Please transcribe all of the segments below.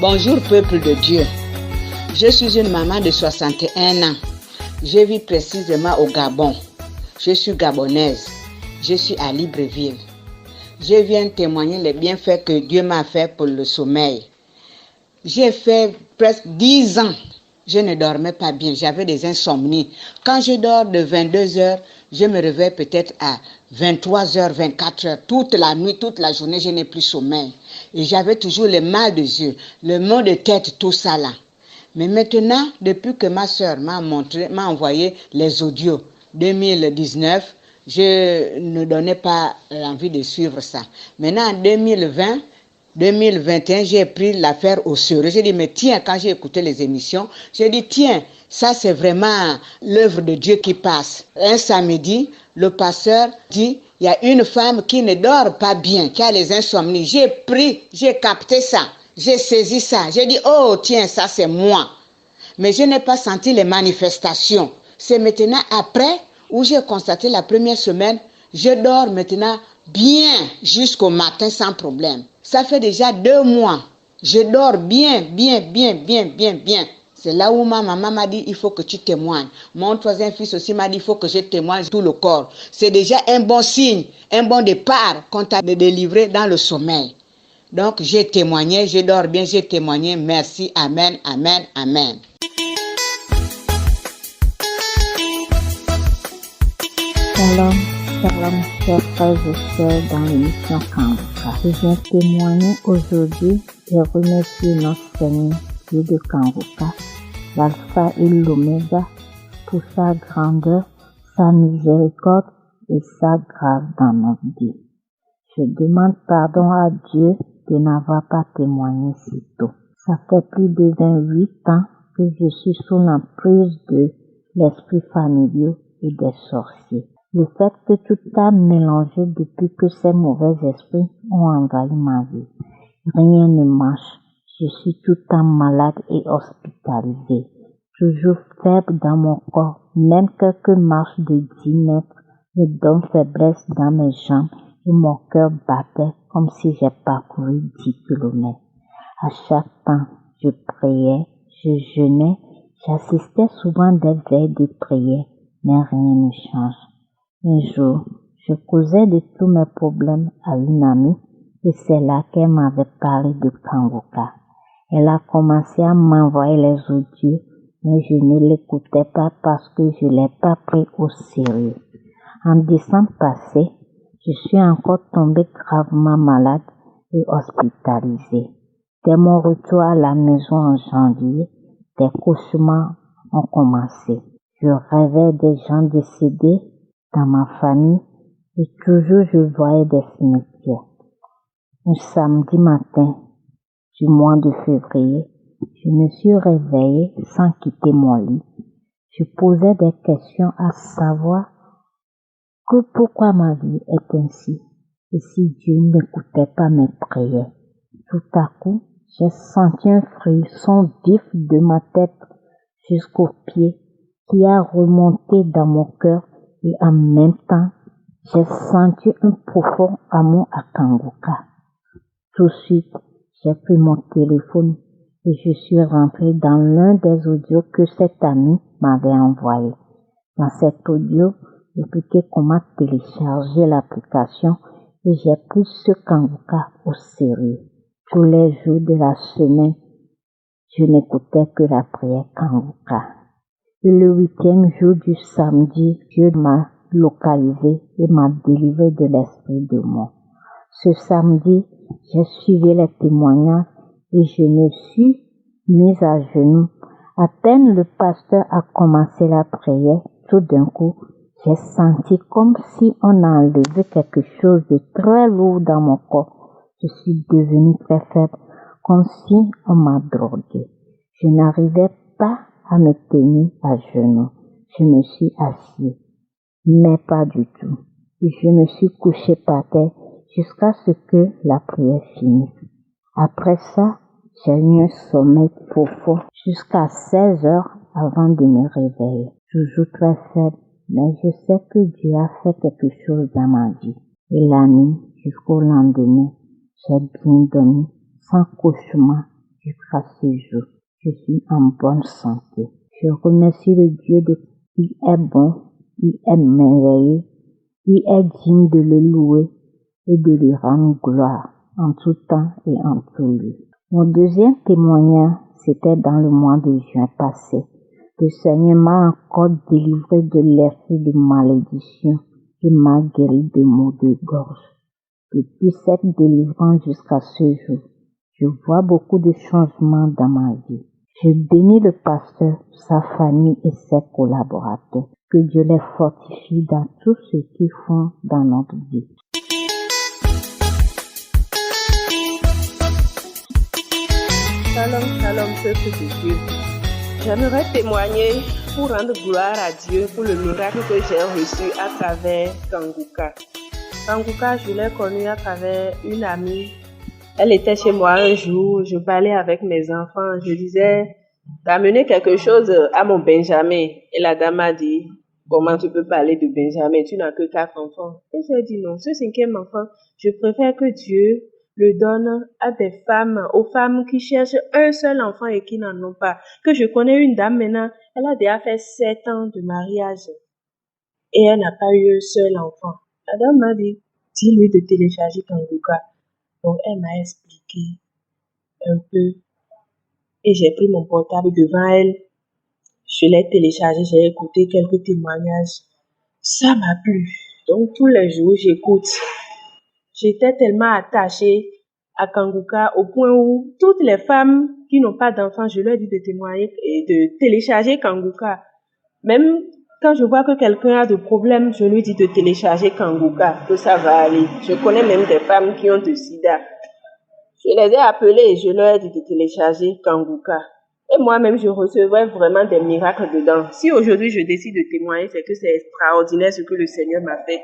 Bonjour peuple de Dieu. Je suis une maman de 61 ans. Je vis précisément au Gabon. Je suis gabonaise. Je suis à Libreville. Je viens témoigner les bienfaits que Dieu m'a fait pour le sommeil. J'ai fait presque 10 ans. Je ne dormais pas bien. J'avais des insomnies. Quand je dors de 22h, je me réveille peut-être à 23h, 24h. Toute la nuit, toute la journée, je n'ai plus sommeil. Et j'avais toujours le mal de yeux, le mal de tête, tout ça là. Mais maintenant, depuis que ma soeur m'a envoyé les audios 2019, je ne donnais pas l'envie de suivre ça. Maintenant, en 2021, j'ai pris l'affaire au sérieux. J'ai dit, mais tiens, quand j'ai écouté les émissions, j'ai dit, tiens, ça c'est vraiment l'œuvre de Dieu qui passe. Un samedi, le pasteur dit, il y a une femme qui ne dort pas bien, qui a les insomnies. J'ai capté ça. J'ai saisi ça. J'ai dit, oh tiens, ça c'est moi. Mais je n'ai pas senti les manifestations. C'est maintenant après où j'ai constaté la première semaine, je dors maintenant bien jusqu'au matin sans problème. Ça fait déjà 2 mois. Je dors bien. C'est là où ma maman m'a dit, il faut que tu témoignes. Mon troisième fils aussi m'a dit, il faut que je témoigne tout le corps. C'est déjà un bon signe, un bon départ qu'on t'a délivré dans le sommeil. Donc, j'ai témoigné, je dors bien, j'ai témoigné. Merci, amen, amen, amen. Shalom, chers frères et sœurs dans l'émission Kanguka. Je viens témoigner aujourd'hui et remercier notre Seigneur Dieu de Kanguka, l'alpha et l'oméga, pour sa grandeur, sa miséricorde et sa grâce dans notre vie. Je demande pardon à Dieu de n'avoir pas témoigné si tôt. Ça fait plus de 28 ans que je suis sous l'emprise de l'esprit familier et des sorciers. Le fait que tout a mélangé depuis que ces mauvais esprits ont envahi ma vie. Rien ne marche. Je suis tout le temps malade et hospitalisée. Toujours faible dans mon corps. Même quelques marches de 10 mètres me donnent faiblesse dans mes jambes et mon cœur battait comme si j'ai parcouru 10 kilomètres. À chaque temps, je priais, je jeûnais, j'assistais souvent des veilles de prière, mais rien ne change. Un jour, je causais de tous mes problèmes à une amie et c'est là qu'elle m'avait parlé de Kanguka. Elle a commencé à m'envoyer les audios, mais je ne l'écoutais pas parce que je ne l'ai pas pris au sérieux. En décembre passé, je suis encore tombée gravement malade et hospitalisée. Dès mon retour à la maison en janvier, des cauchemars ont commencé. Je rêvais des gens décédés dans ma famille et toujours je voyais des cimetières. Un samedi matin du mois de février, je me suis réveillée sans quitter mon lit. Je posais des questions à savoir que pourquoi ma vie est ainsi et si Dieu n'écoutait pas mes prières. Tout à coup, j'ai senti un frisson vif de ma tête jusqu'aux pieds qui a remonté dans mon cœur et en même temps, j'ai senti un profond amour à Kanguka. Tout de suite, j'ai pris mon téléphone et je suis rentrée dans l'un des audios que cet ami m'avait envoyé. Dans cet audio, j'expliquais comment télécharger l'application et j'ai pris ce Kanguka au sérieux. Tous les jours de la semaine, je n'écoutais que la prière Kanguka. Et le 8e jour du samedi, Dieu m'a localisé et m'a délivré de l'esprit de mort. Ce samedi, j'ai suivi les témoignages et je me suis mise à genoux. À peine le pasteur a commencé la prière, tout d'un coup, j'ai senti comme si on a enlevé quelque chose de très lourd dans mon corps. Je suis devenue très faible, comme si on m'a droguée. Je n'arrivais pas à me tenir à genoux. Je me suis assise, mais pas du tout. Et je me suis couchée par terre jusqu'à ce que la prière finisse. Après ça, j'ai eu un sommeil profond jusqu'à 16 heures avant de me réveiller. Toujours très faible, mais je sais que Dieu a fait quelque chose dans ma vie. Et la nuit, jusqu'au lendemain, j'ai bien dormi, sans cauchemar jusqu'à ce jour. Je suis en bonne santé. Je remercie le Dieu qui est bon, qui est merveilleux, qui est digne de le louer et de lui rendre gloire en tout temps et en tout lieu. Mon deuxième témoignage, c'était dans le mois de juin passé. Le Seigneur m'a encore délivré de l'esprit de malédiction et m'a guéri de maux de gorge. Depuis cette délivrance jusqu'à ce jour, je vois beaucoup de changements dans ma vie. Je bénis le pasteur, sa famille et ses collaborateurs. Que Dieu les fortifie dans tout ce qu'ils font dans notre vie. Shalom, shalom, peuple de Dieu. J'aimerais témoigner pour rendre gloire à Dieu pour le miracle que j'ai reçu à travers Kanguka. Kanguka, je l'ai connu à travers une amie. Elle était chez moi un jour, je parlais avec mes enfants, je disais d'amener quelque chose à mon Benjamin. Et la dame m'a dit, comment tu peux parler de Benjamin, tu n'as que 4 enfants. Et j'ai dit non, ce 5e enfant, je préfère que Dieu le donne à des femmes, aux femmes qui cherchent un seul enfant et qui n'en ont pas. Que je connais une dame maintenant, elle a déjà fait 7 ans de mariage et elle n'a pas eu un seul enfant. La dame m'a dit, dis-lui de télécharger Kanguka. Donc elle m'a expliqué un peu et j'ai pris mon portable devant elle. Je l'ai téléchargé, j'ai écouté quelques témoignages. Ça m'a plu. Donc tous les jours j'écoute. J'étais tellement attachée à Kanguka au point où toutes les femmes qui n'ont pas d'enfants, je leur dis de témoigner et de télécharger Kanguka. Même quand je vois que quelqu'un a des problèmes, je lui dis de télécharger Kanguka, que ça va aller. Je connais même des femmes qui ont du sida. Je les ai appelées et je leur ai dit de télécharger Kanguka. Et moi-même, je recevais vraiment des miracles dedans. Si aujourd'hui je décide de témoigner, c'est que c'est extraordinaire ce que le Seigneur m'a fait.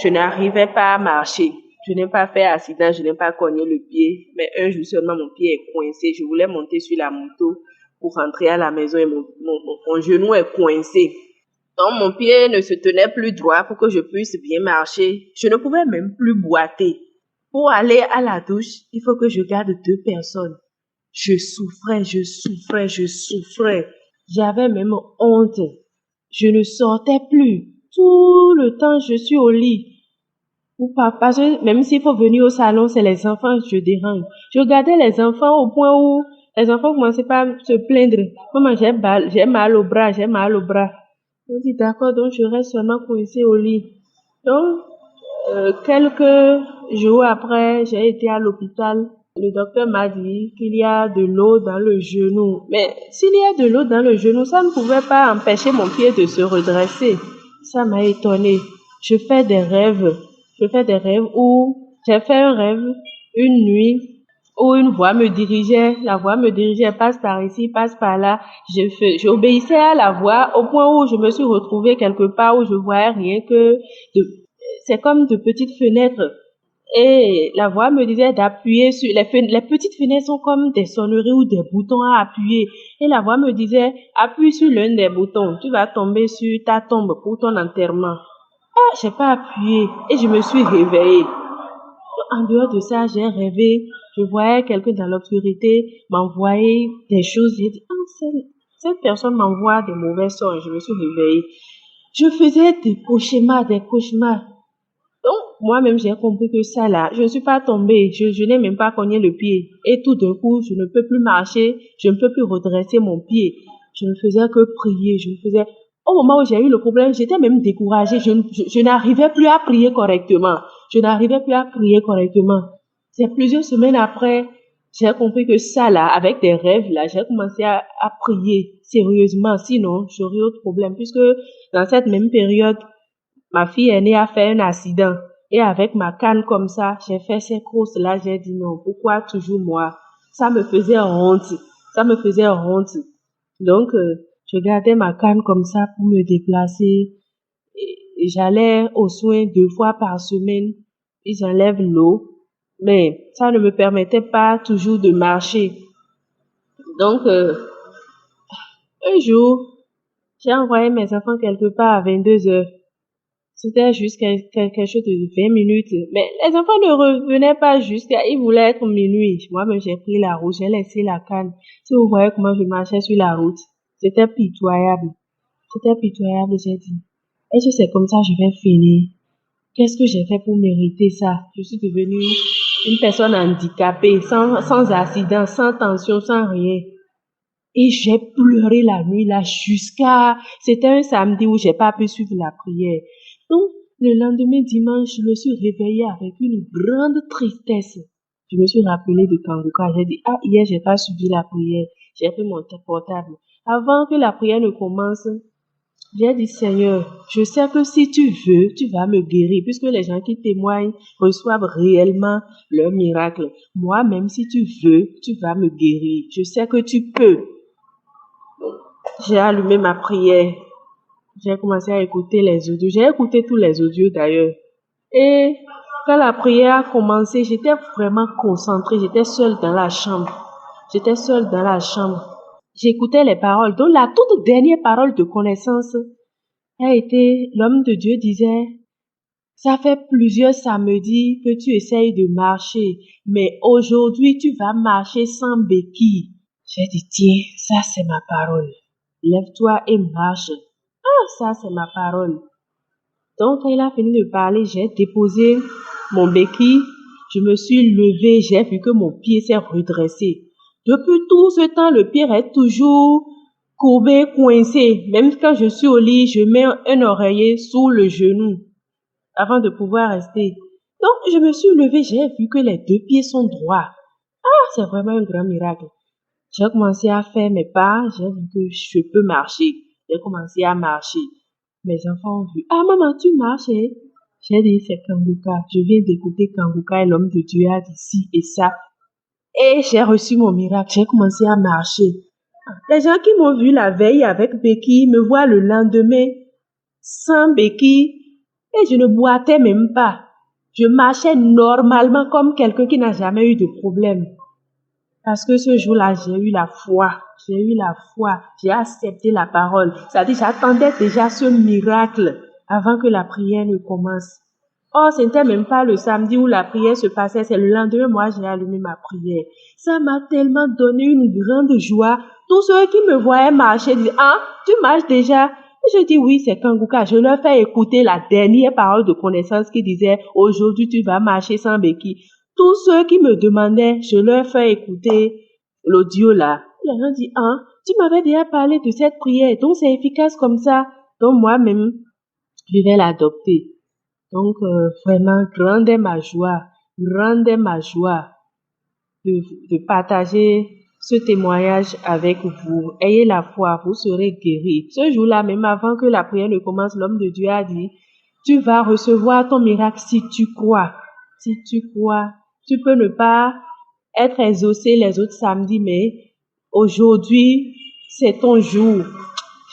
Je n'arrivais pas à marcher. Je n'ai pas fait accident, je n'ai pas cogné le pied. Mais un jour seulement, mon pied est coincé. Je voulais monter sur la moto pour rentrer à la maison et mon genou est coincé. Donc, mon pied ne se tenait plus droit pour que je puisse bien marcher. Je ne pouvais même plus boiter. Pour aller à la douche, il faut que je garde 2 personnes. Je souffrais. J'avais même honte. Je ne sortais plus. Tout le temps, je suis au lit. Parce que même s'il faut venir au salon, c'est les enfants que je dérange. Je regardais les enfants au point où les enfants commençaient pas à se plaindre. Maman, j'ai mal au bras. Je dis d'accord, donc je reste seulement coincée au lit. Donc, quelques jours après, j'ai été à l'hôpital. Le docteur m'a dit qu'il y a de l'eau dans le genou. Mais s'il y a de l'eau dans le genou, ça ne pouvait pas empêcher mon pied de se redresser. Ça m'a étonnée. Je fais des rêves où j'ai fait un rêve une nuit où une voix me dirigeait. La voix me dirigeait, passe par ici, passe par là. J'obéissais à la voix au point où je me suis retrouvée quelque part où je voyais rien que c'est comme de petites fenêtres. Et la voix me disait d'appuyer sur les petites fenêtres sont comme des sonneries ou des boutons à appuyer. Et la voix me disait, appuie sur l'un des boutons. Tu vas tomber sur ta tombe pour ton enterrement. Ah, j'ai pas appuyé et je me suis réveillée. En dehors de ça, j'ai rêvé. Je voyais quelqu'un dans l'obscurité m'envoyer des choses. J'ai dit, cette personne m'envoie des mauvais sons. Je me suis réveillée. Je faisais des cauchemars. Donc, moi-même, j'ai compris que ça là, je ne suis pas tombée. Je n'ai même pas cogné le pied. Et tout d'un coup, je ne peux plus marcher. Je ne peux plus redresser mon pied. Je ne faisais que prier. Au moment où j'ai eu le problème, j'étais même découragée. Je n'arrivais plus à prier correctement. C'est plusieurs semaines après, j'ai compris que ça là, avec des rêves là, j'ai commencé à prier sérieusement. Sinon, j'aurais autre problème. Puisque dans cette même période, ma fille aînée a fait un accident. Et avec ma canne comme ça, j'ai fait ces courses-là. J'ai dit non, pourquoi toujours moi? Ça me faisait honte. Donc, je gardais ma canne comme ça pour me déplacer. Et j'allais aux soins 2 fois par semaine. Ils enlèvent l'eau. Mais ça ne me permettait pas toujours de marcher. Donc, un jour, j'ai envoyé mes enfants quelque part à 22h. C'était juste quelque chose de 20 minutes. Mais les enfants ne revenaient pas jusqu'à, ils voulaient être minuit. Moi-même, j'ai pris la route, j'ai laissé la canne. Si vous voyez comment je marchais sur la route, c'était pitoyable. C'était pitoyable, j'ai dit. Est-ce que c'est comme ça que je vais finir? Qu'est-ce que j'ai fait pour mériter ça? Je suis devenue une personne handicapée, sans accident, sans tension, sans rien. Et j'ai pleuré la nuit là c'était un samedi où j'ai pas pu suivre la prière. Donc, le lendemain dimanche, je me suis réveillée avec une grande tristesse. Je me suis rappelée de Kanguka. J'ai dit, hier, j'ai pas suivi la prière. J'ai pris mon portable. Avant que la prière ne commence, j'ai dit, Seigneur, je sais que si tu veux, tu vas me guérir, puisque les gens qui témoignent reçoivent réellement leur miracle. Moi, même si tu veux, tu vas me guérir. Je sais que tu peux. J'ai allumé ma prière. J'ai commencé à écouter les audios. J'ai écouté tous les audios d'ailleurs. Et quand la prière a commencé, j'étais vraiment concentrée. J'étais seule dans la chambre. J'écoutais les paroles. Donc la toute dernière parole de connaissance a été, l'homme de Dieu disait, ça fait plusieurs samedis que tu essayes de marcher, mais aujourd'hui tu vas marcher sans béquille. J'ai dit, tiens, ça c'est ma parole. Lève-toi et marche. Ça c'est ma parole. Donc quand il a fini de parler, j'ai déposé mon béquille, je me suis levée, j'ai vu que mon pied s'est redressé. Depuis tout ce temps, le pied est toujours courbé, coincé. Même quand je suis au lit, je mets un oreiller sous le genou avant de pouvoir rester. Donc je me suis levée, j'ai vu que les deux pieds sont droits. C'est vraiment un grand miracle. J'ai commencé à faire mes pas, j'ai vu que je peux marcher. J'ai commencé à marcher. Mes enfants ont vu, maman, tu marches, hein? J'ai dit, c'est Kanguka. Je viens d'écouter Kanguka et l'homme de Dieu a dit ci et ça. Et j'ai reçu mon miracle. J'ai commencé à marcher. Les gens qui m'ont vu la veille avec béquille me voient le lendemain sans béquille et je ne boitais même pas. Je marchais normalement comme quelqu'un qui n'a jamais eu de problème. Parce que ce jour-là, j'ai eu la foi. J'ai accepté la parole. C'est-à-dire, j'attendais déjà ce miracle avant que la prière ne commence. Ce n'était même pas le samedi où la prière se passait, c'est le lendemain, moi, j'ai allumé ma prière. Ça m'a tellement donné une grande joie. Tous ceux qui me voyaient marcher disaient, tu marches déjà? Et je dis, oui, c'est Kanguka. Je leur fais écouter la dernière parole de connaissance qui disait, aujourd'hui, tu vas marcher sans béquille. Tous ceux qui me demandaient, je leur fais écouter l'audio là. Les gens disent, tu m'avais déjà parlé de cette prière, donc c'est efficace comme ça. Donc moi-même, je vais l'adopter. Donc vraiment, grande est ma joie de partager ce témoignage avec vous. Ayez la foi, vous serez guéris. Ce jour-là, même avant que la prière ne commence, l'homme de Dieu a dit, tu vas recevoir ton miracle si tu crois. Si tu crois. Tu peux ne pas être exaucé les autres samedis, mais aujourd'hui, c'est ton jour.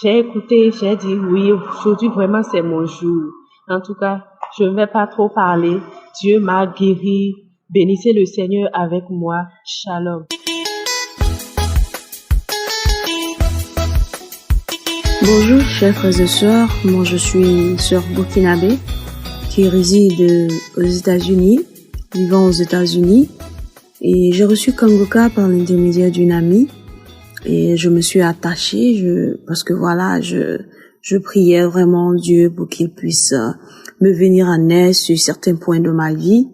J'ai écouté, j'ai dit oui, aujourd'hui vraiment c'est mon jour. En tout cas, je ne vais pas trop parler. Dieu m'a guéri. Bénissez le Seigneur avec moi. Shalom. Bonjour chers frères et sœurs, moi je suis sœur burkinabé qui réside aux États-Unis, vivant aux États-Unis, et j'ai reçu Kanguka par l'intermédiaire d'une amie et je me suis attachée parce que voilà, je priais vraiment Dieu pour qu'il puisse me venir en aide sur certains points de ma vie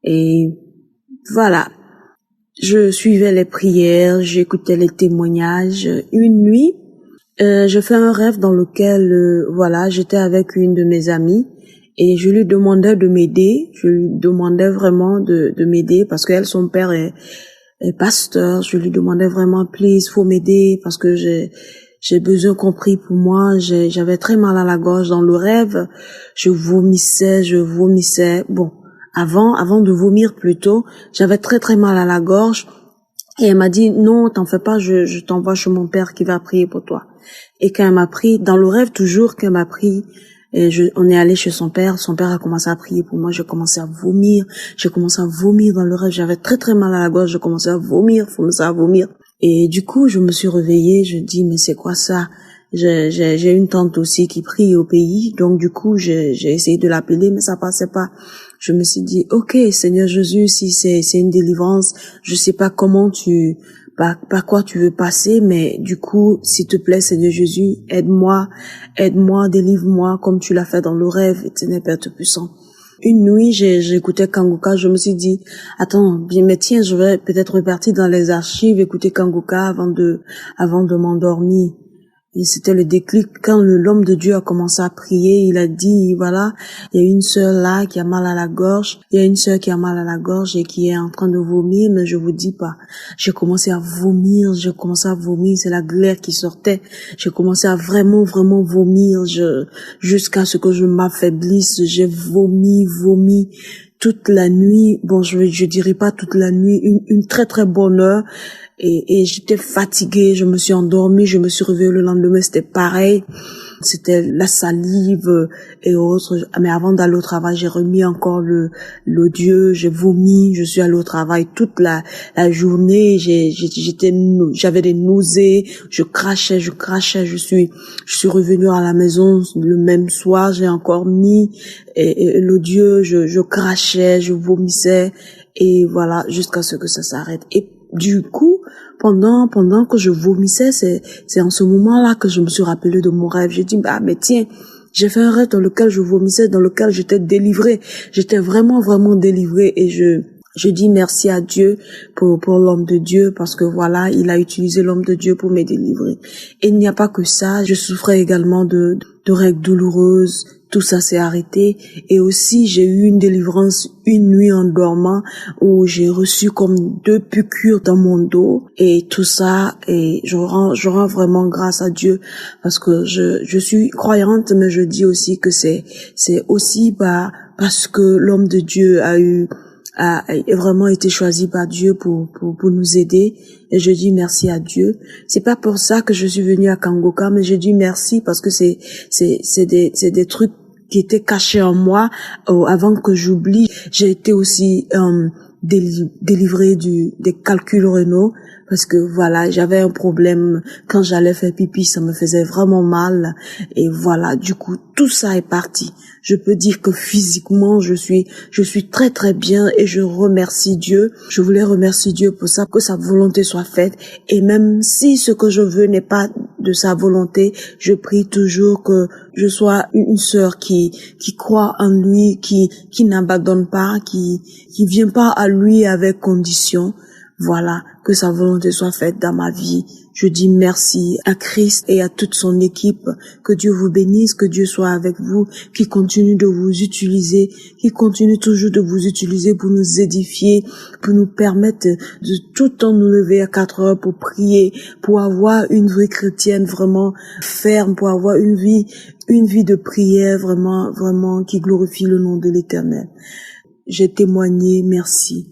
et voilà, je suivais les prières, j'écoutais les témoignages. Une nuit, je fais un rêve dans lequel voilà, j'étais avec une de mes amies et je lui demandais de m'aider, je lui demandais vraiment de m'aider parce qu'elle, son père est pasteur, je lui demandais vraiment, please, faut m'aider parce que j'ai besoin qu'on prie pour moi, j'avais très mal à la gorge dans le rêve, je vomissais, bon, avant de vomir plutôt, j'avais très très mal à la gorge et elle m'a dit, non, t'en fais pas, je t'envoie chez mon père qui va prier pour toi. Et quand elle m'a pris, dans le rêve toujours, qu'elle m'a pris, on est allé chez son père a commencé à prier pour moi, j'ai commencé à vomir dans le rêve, j'avais très très mal à la gorge, j'ai commencé à vomir. Et du coup, je me suis réveillée, je dis, mais c'est quoi ça? J'ai une tante aussi qui prie au pays, donc du coup, j'ai essayé de l'appeler, mais ça passait pas. Je me suis dit, ok, Seigneur Jésus, si c'est une délivrance, je sais pas comment par quoi tu veux passer, mais du coup, s'il te plaît, Seigneur Jésus, aide-moi, délivre-moi, comme tu l'as fait dans le rêve, éternel Père Tout-Puissant. Une nuit, j'écoutais Kangoka, je me suis dit, attends, bien, mais tiens, je vais peut-être repartir dans les archives, écouter Kangoka avant de m'endormir. Et c'était le déclic quand l'homme de Dieu a commencé à prier. Il a dit, voilà, il y a une sœur là qui a mal à la gorge. Il y a une sœur qui a mal à la gorge et qui est en train de vomir, mais je vous dis pas. J'ai commencé à vomir. C'est la glaire qui sortait. J'ai commencé à vraiment vomir. Jusqu'à ce que je m'affaiblisse. J'ai vomi toute la nuit. Bon, je dirais pas toute la nuit, une très très bonne heure. Et j'étais fatiguée, je me suis endormie, je me suis réveillée le lendemain, c'était pareil. C'était la salive et autres. Mais avant d'aller au travail, j'ai remis encore l'odieux, j'ai vomi, je suis allée au travail toute la journée, j'avais des nausées, je crachais, je suis revenue à la maison le même soir, j'ai encore mis et l'odieux, je crachais, je vomissais et voilà, jusqu'à ce que ça s'arrête. Et du coup, pendant que je vomissais, c'est en ce moment-là que je me suis rappelée de mon rêve. J'ai dit, mais tiens, j'ai fait un rêve dans lequel je vomissais, dans lequel j'étais délivrée. J'étais vraiment délivrée et je dis merci à Dieu pour l'homme de Dieu parce que voilà, il a utilisé l'homme de Dieu pour me délivrer. Et il n'y a pas que ça, je souffrais également de règles douloureuses. Tout ça s'est arrêté et aussi j'ai eu une délivrance une nuit en dormant où j'ai reçu comme 2 piqûres dans mon dos et tout ça et je rends vraiment grâce à Dieu parce que je suis croyante mais je dis aussi que c'est aussi parce que l'homme de Dieu a vraiment été choisi par Dieu pour nous aider et je dis merci à Dieu. C'est pas pour ça que je suis venue à Kangoka mais je dis merci parce que c'est des trucs qui étaient cachés en moi avant que j'oublie. J'ai été aussi délivrée des calculs rénaux parce que voilà, j'avais un problème quand j'allais faire pipi, ça me faisait vraiment mal et voilà, du coup tout ça est parti. Je peux dire que physiquement je suis très très bien et je remercie Dieu. Je voulais remercier Dieu pour ça, que sa volonté soit faite et même si ce que je veux n'est pas de sa volonté, je prie toujours que je sois une sœur qui croit en lui, qui n'abandonne pas, qui vient pas à lui avec condition. Voilà, que sa volonté soit faite dans ma vie. Je dis merci à Christ et à toute son équipe. Que Dieu vous bénisse, que Dieu soit avec vous, qu'il continue de vous utiliser, qu'il continue toujours de vous utiliser pour nous édifier, pour nous permettre de tout le temps nous lever à 4 heures pour prier, pour avoir une vie chrétienne vraiment ferme, pour avoir une vie de prière vraiment qui glorifie le nom de l'Éternel. J'ai témoigné, merci.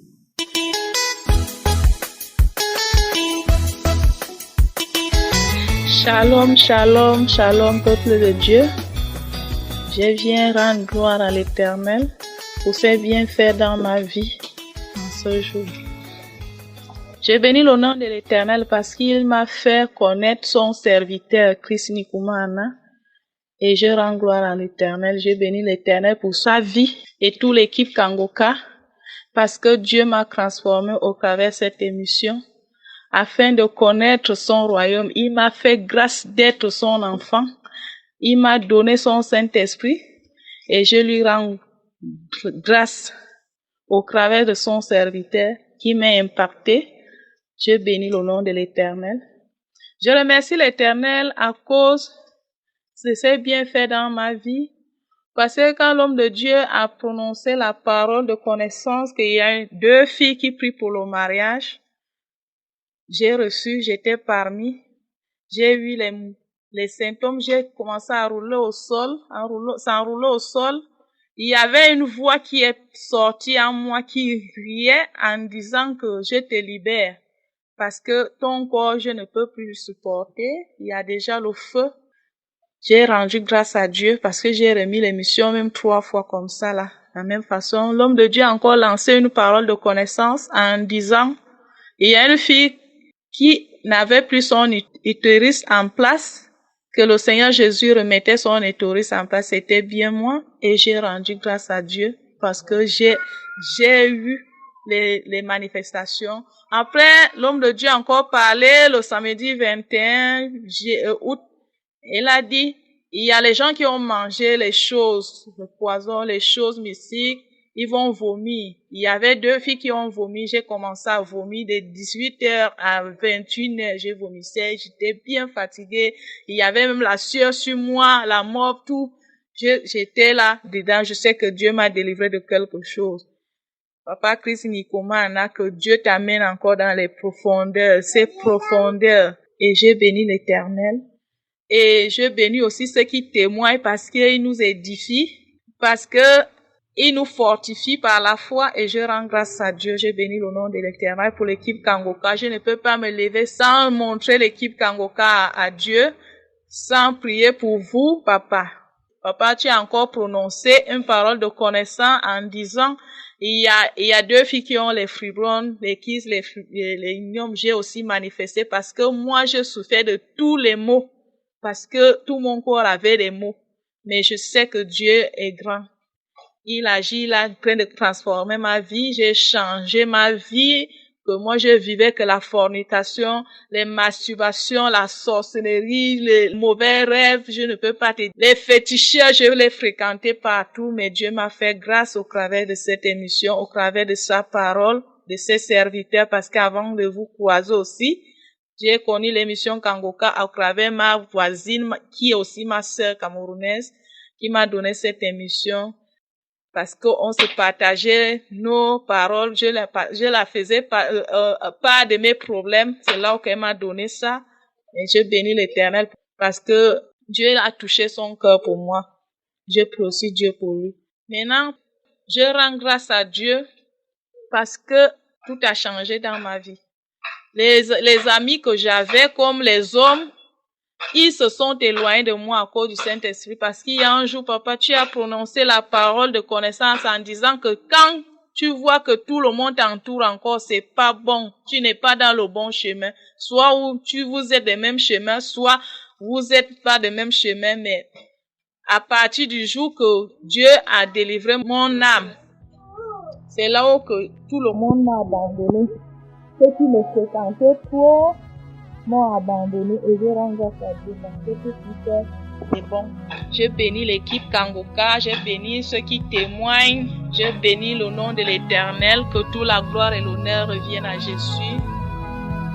Shalom, shalom, shalom, peuple de Dieu. Je viens rendre gloire à l'Éternel pour ses bienfaits dans ma vie en ce jour. Je bénis le nom de l'Éternel parce qu'il m'a fait connaître son serviteur Chris Nikumana et je rends gloire à l'Éternel. Je bénis l'Éternel pour sa vie et toute l'équipe Kangoka parce que Dieu m'a transformé au travers de cette émission. Afin de connaître son royaume, il m'a fait grâce d'être son enfant. Il m'a donné son Saint-Esprit et je lui rends grâce au travers de son serviteur qui m'a impacté. Je bénis le nom de l'Éternel. Je remercie l'Éternel à cause de ses bienfaits dans ma vie. Parce que quand l'homme de Dieu a prononcé la parole de connaissance qu'il y a 2 filles qui prient pour le mariage, j'ai reçu, j'étais parmi, j'ai eu les symptômes, j'ai commencé à rouler au sol, s'enrouler au sol. Il y avait une voix qui est sortie en moi qui riait en disant que je te libère parce que ton corps, je ne peux plus le supporter. Il y a déjà le feu. J'ai rendu grâce à Dieu parce que j'ai remis l'émission même 3 fois comme ça là. De la même façon, l'homme de Dieu a encore lancé une parole de connaissance en disant, il y a une fille qui n'avait plus son utérus en place que le Seigneur Jésus remettait son étouriste en place, c'était bien moi, et j'ai rendu grâce à Dieu parce que j'ai eu les manifestations. Après, l'homme de Dieu a encore parlé le samedi 21 août. Il a dit, il y a les gens qui ont mangé les choses, le poison, les choses mystiques, ils vont vomir. Il y avait 2 filles qui ont vomi. J'ai commencé à vomir de 18h à 21h. J'ai vomissé. J'étais bien fatiguée. Il y avait même la sueur sur moi, la mort, tout. J'étais là dedans. Je sais que Dieu m'a délivré de quelque chose. Papa Christ Nikomana, que Dieu t'amène encore dans les profondeurs, ces profondeurs. Et j'ai béni l'Éternel. Et je bénis aussi ceux qui témoignent parce qu'ils nous édifient, parce que il nous fortifie par la foi, et je rends grâce à Dieu. Je bénis le nom de l'Éternel pour l'équipe Kangoka. Je ne peux pas me lever sans montrer l'équipe Kangoka à Dieu, sans prier pour vous, papa. Papa, tu as encore prononcé une parole de connaissance en disant, il y a 2 filles qui ont les fibromes, les kystes, les ignomes. J'ai aussi manifesté parce que moi, je souffrais de tous les maux, parce que tout mon corps avait des maux. Mais je sais que Dieu est grand. Il agit, il est en train de transformer ma vie. J'ai changé ma vie, que moi je vivais que la fornication, les masturbations, la sorcellerie, les mauvais rêves, je ne peux pas te dire. Les féticheurs, je les fréquentais partout, mais Dieu m'a fait grâce au travers de cette émission, au travers de sa parole, de ses serviteurs, parce qu'avant de vous croiser aussi, j'ai connu l'émission Kangoka au travers ma voisine, qui est aussi ma sœur camerounaise, qui m'a donné cette émission. Parce qu'on se partageait nos paroles, je la faisais pas de mes problèmes, c'est là où elle m'a donné ça, et je bénis l'Éternel parce que Dieu a touché son cœur pour moi, je prie aussi Dieu pour lui. Maintenant, je rends grâce à Dieu parce que tout a changé dans ma vie. Les amis que j'avais comme les hommes, ils se sont éloignés de moi à cause du Saint-Esprit parce qu'il y a un jour, papa, tu as prononcé la parole de connaissance en disant que quand tu vois que tout le monde t'entoure encore, c'est pas bon, tu n'es pas dans le bon chemin. Soit vous êtes des mêmes chemins, soit vous n'êtes pas des mêmes chemins, mais à partir du jour que Dieu a délivré mon âme, c'est là où que tout le monde m'a abandonné. Ceux qui me fréquentaient trop m'ont abandonné et je rends grâce à Dieu parce que tout ce qui c'est bon. Je bénis l'équipe Kangoka, je bénis ceux qui témoignent, je bénis le nom de l'Éternel, que toute la gloire et l'honneur reviennent à Jésus.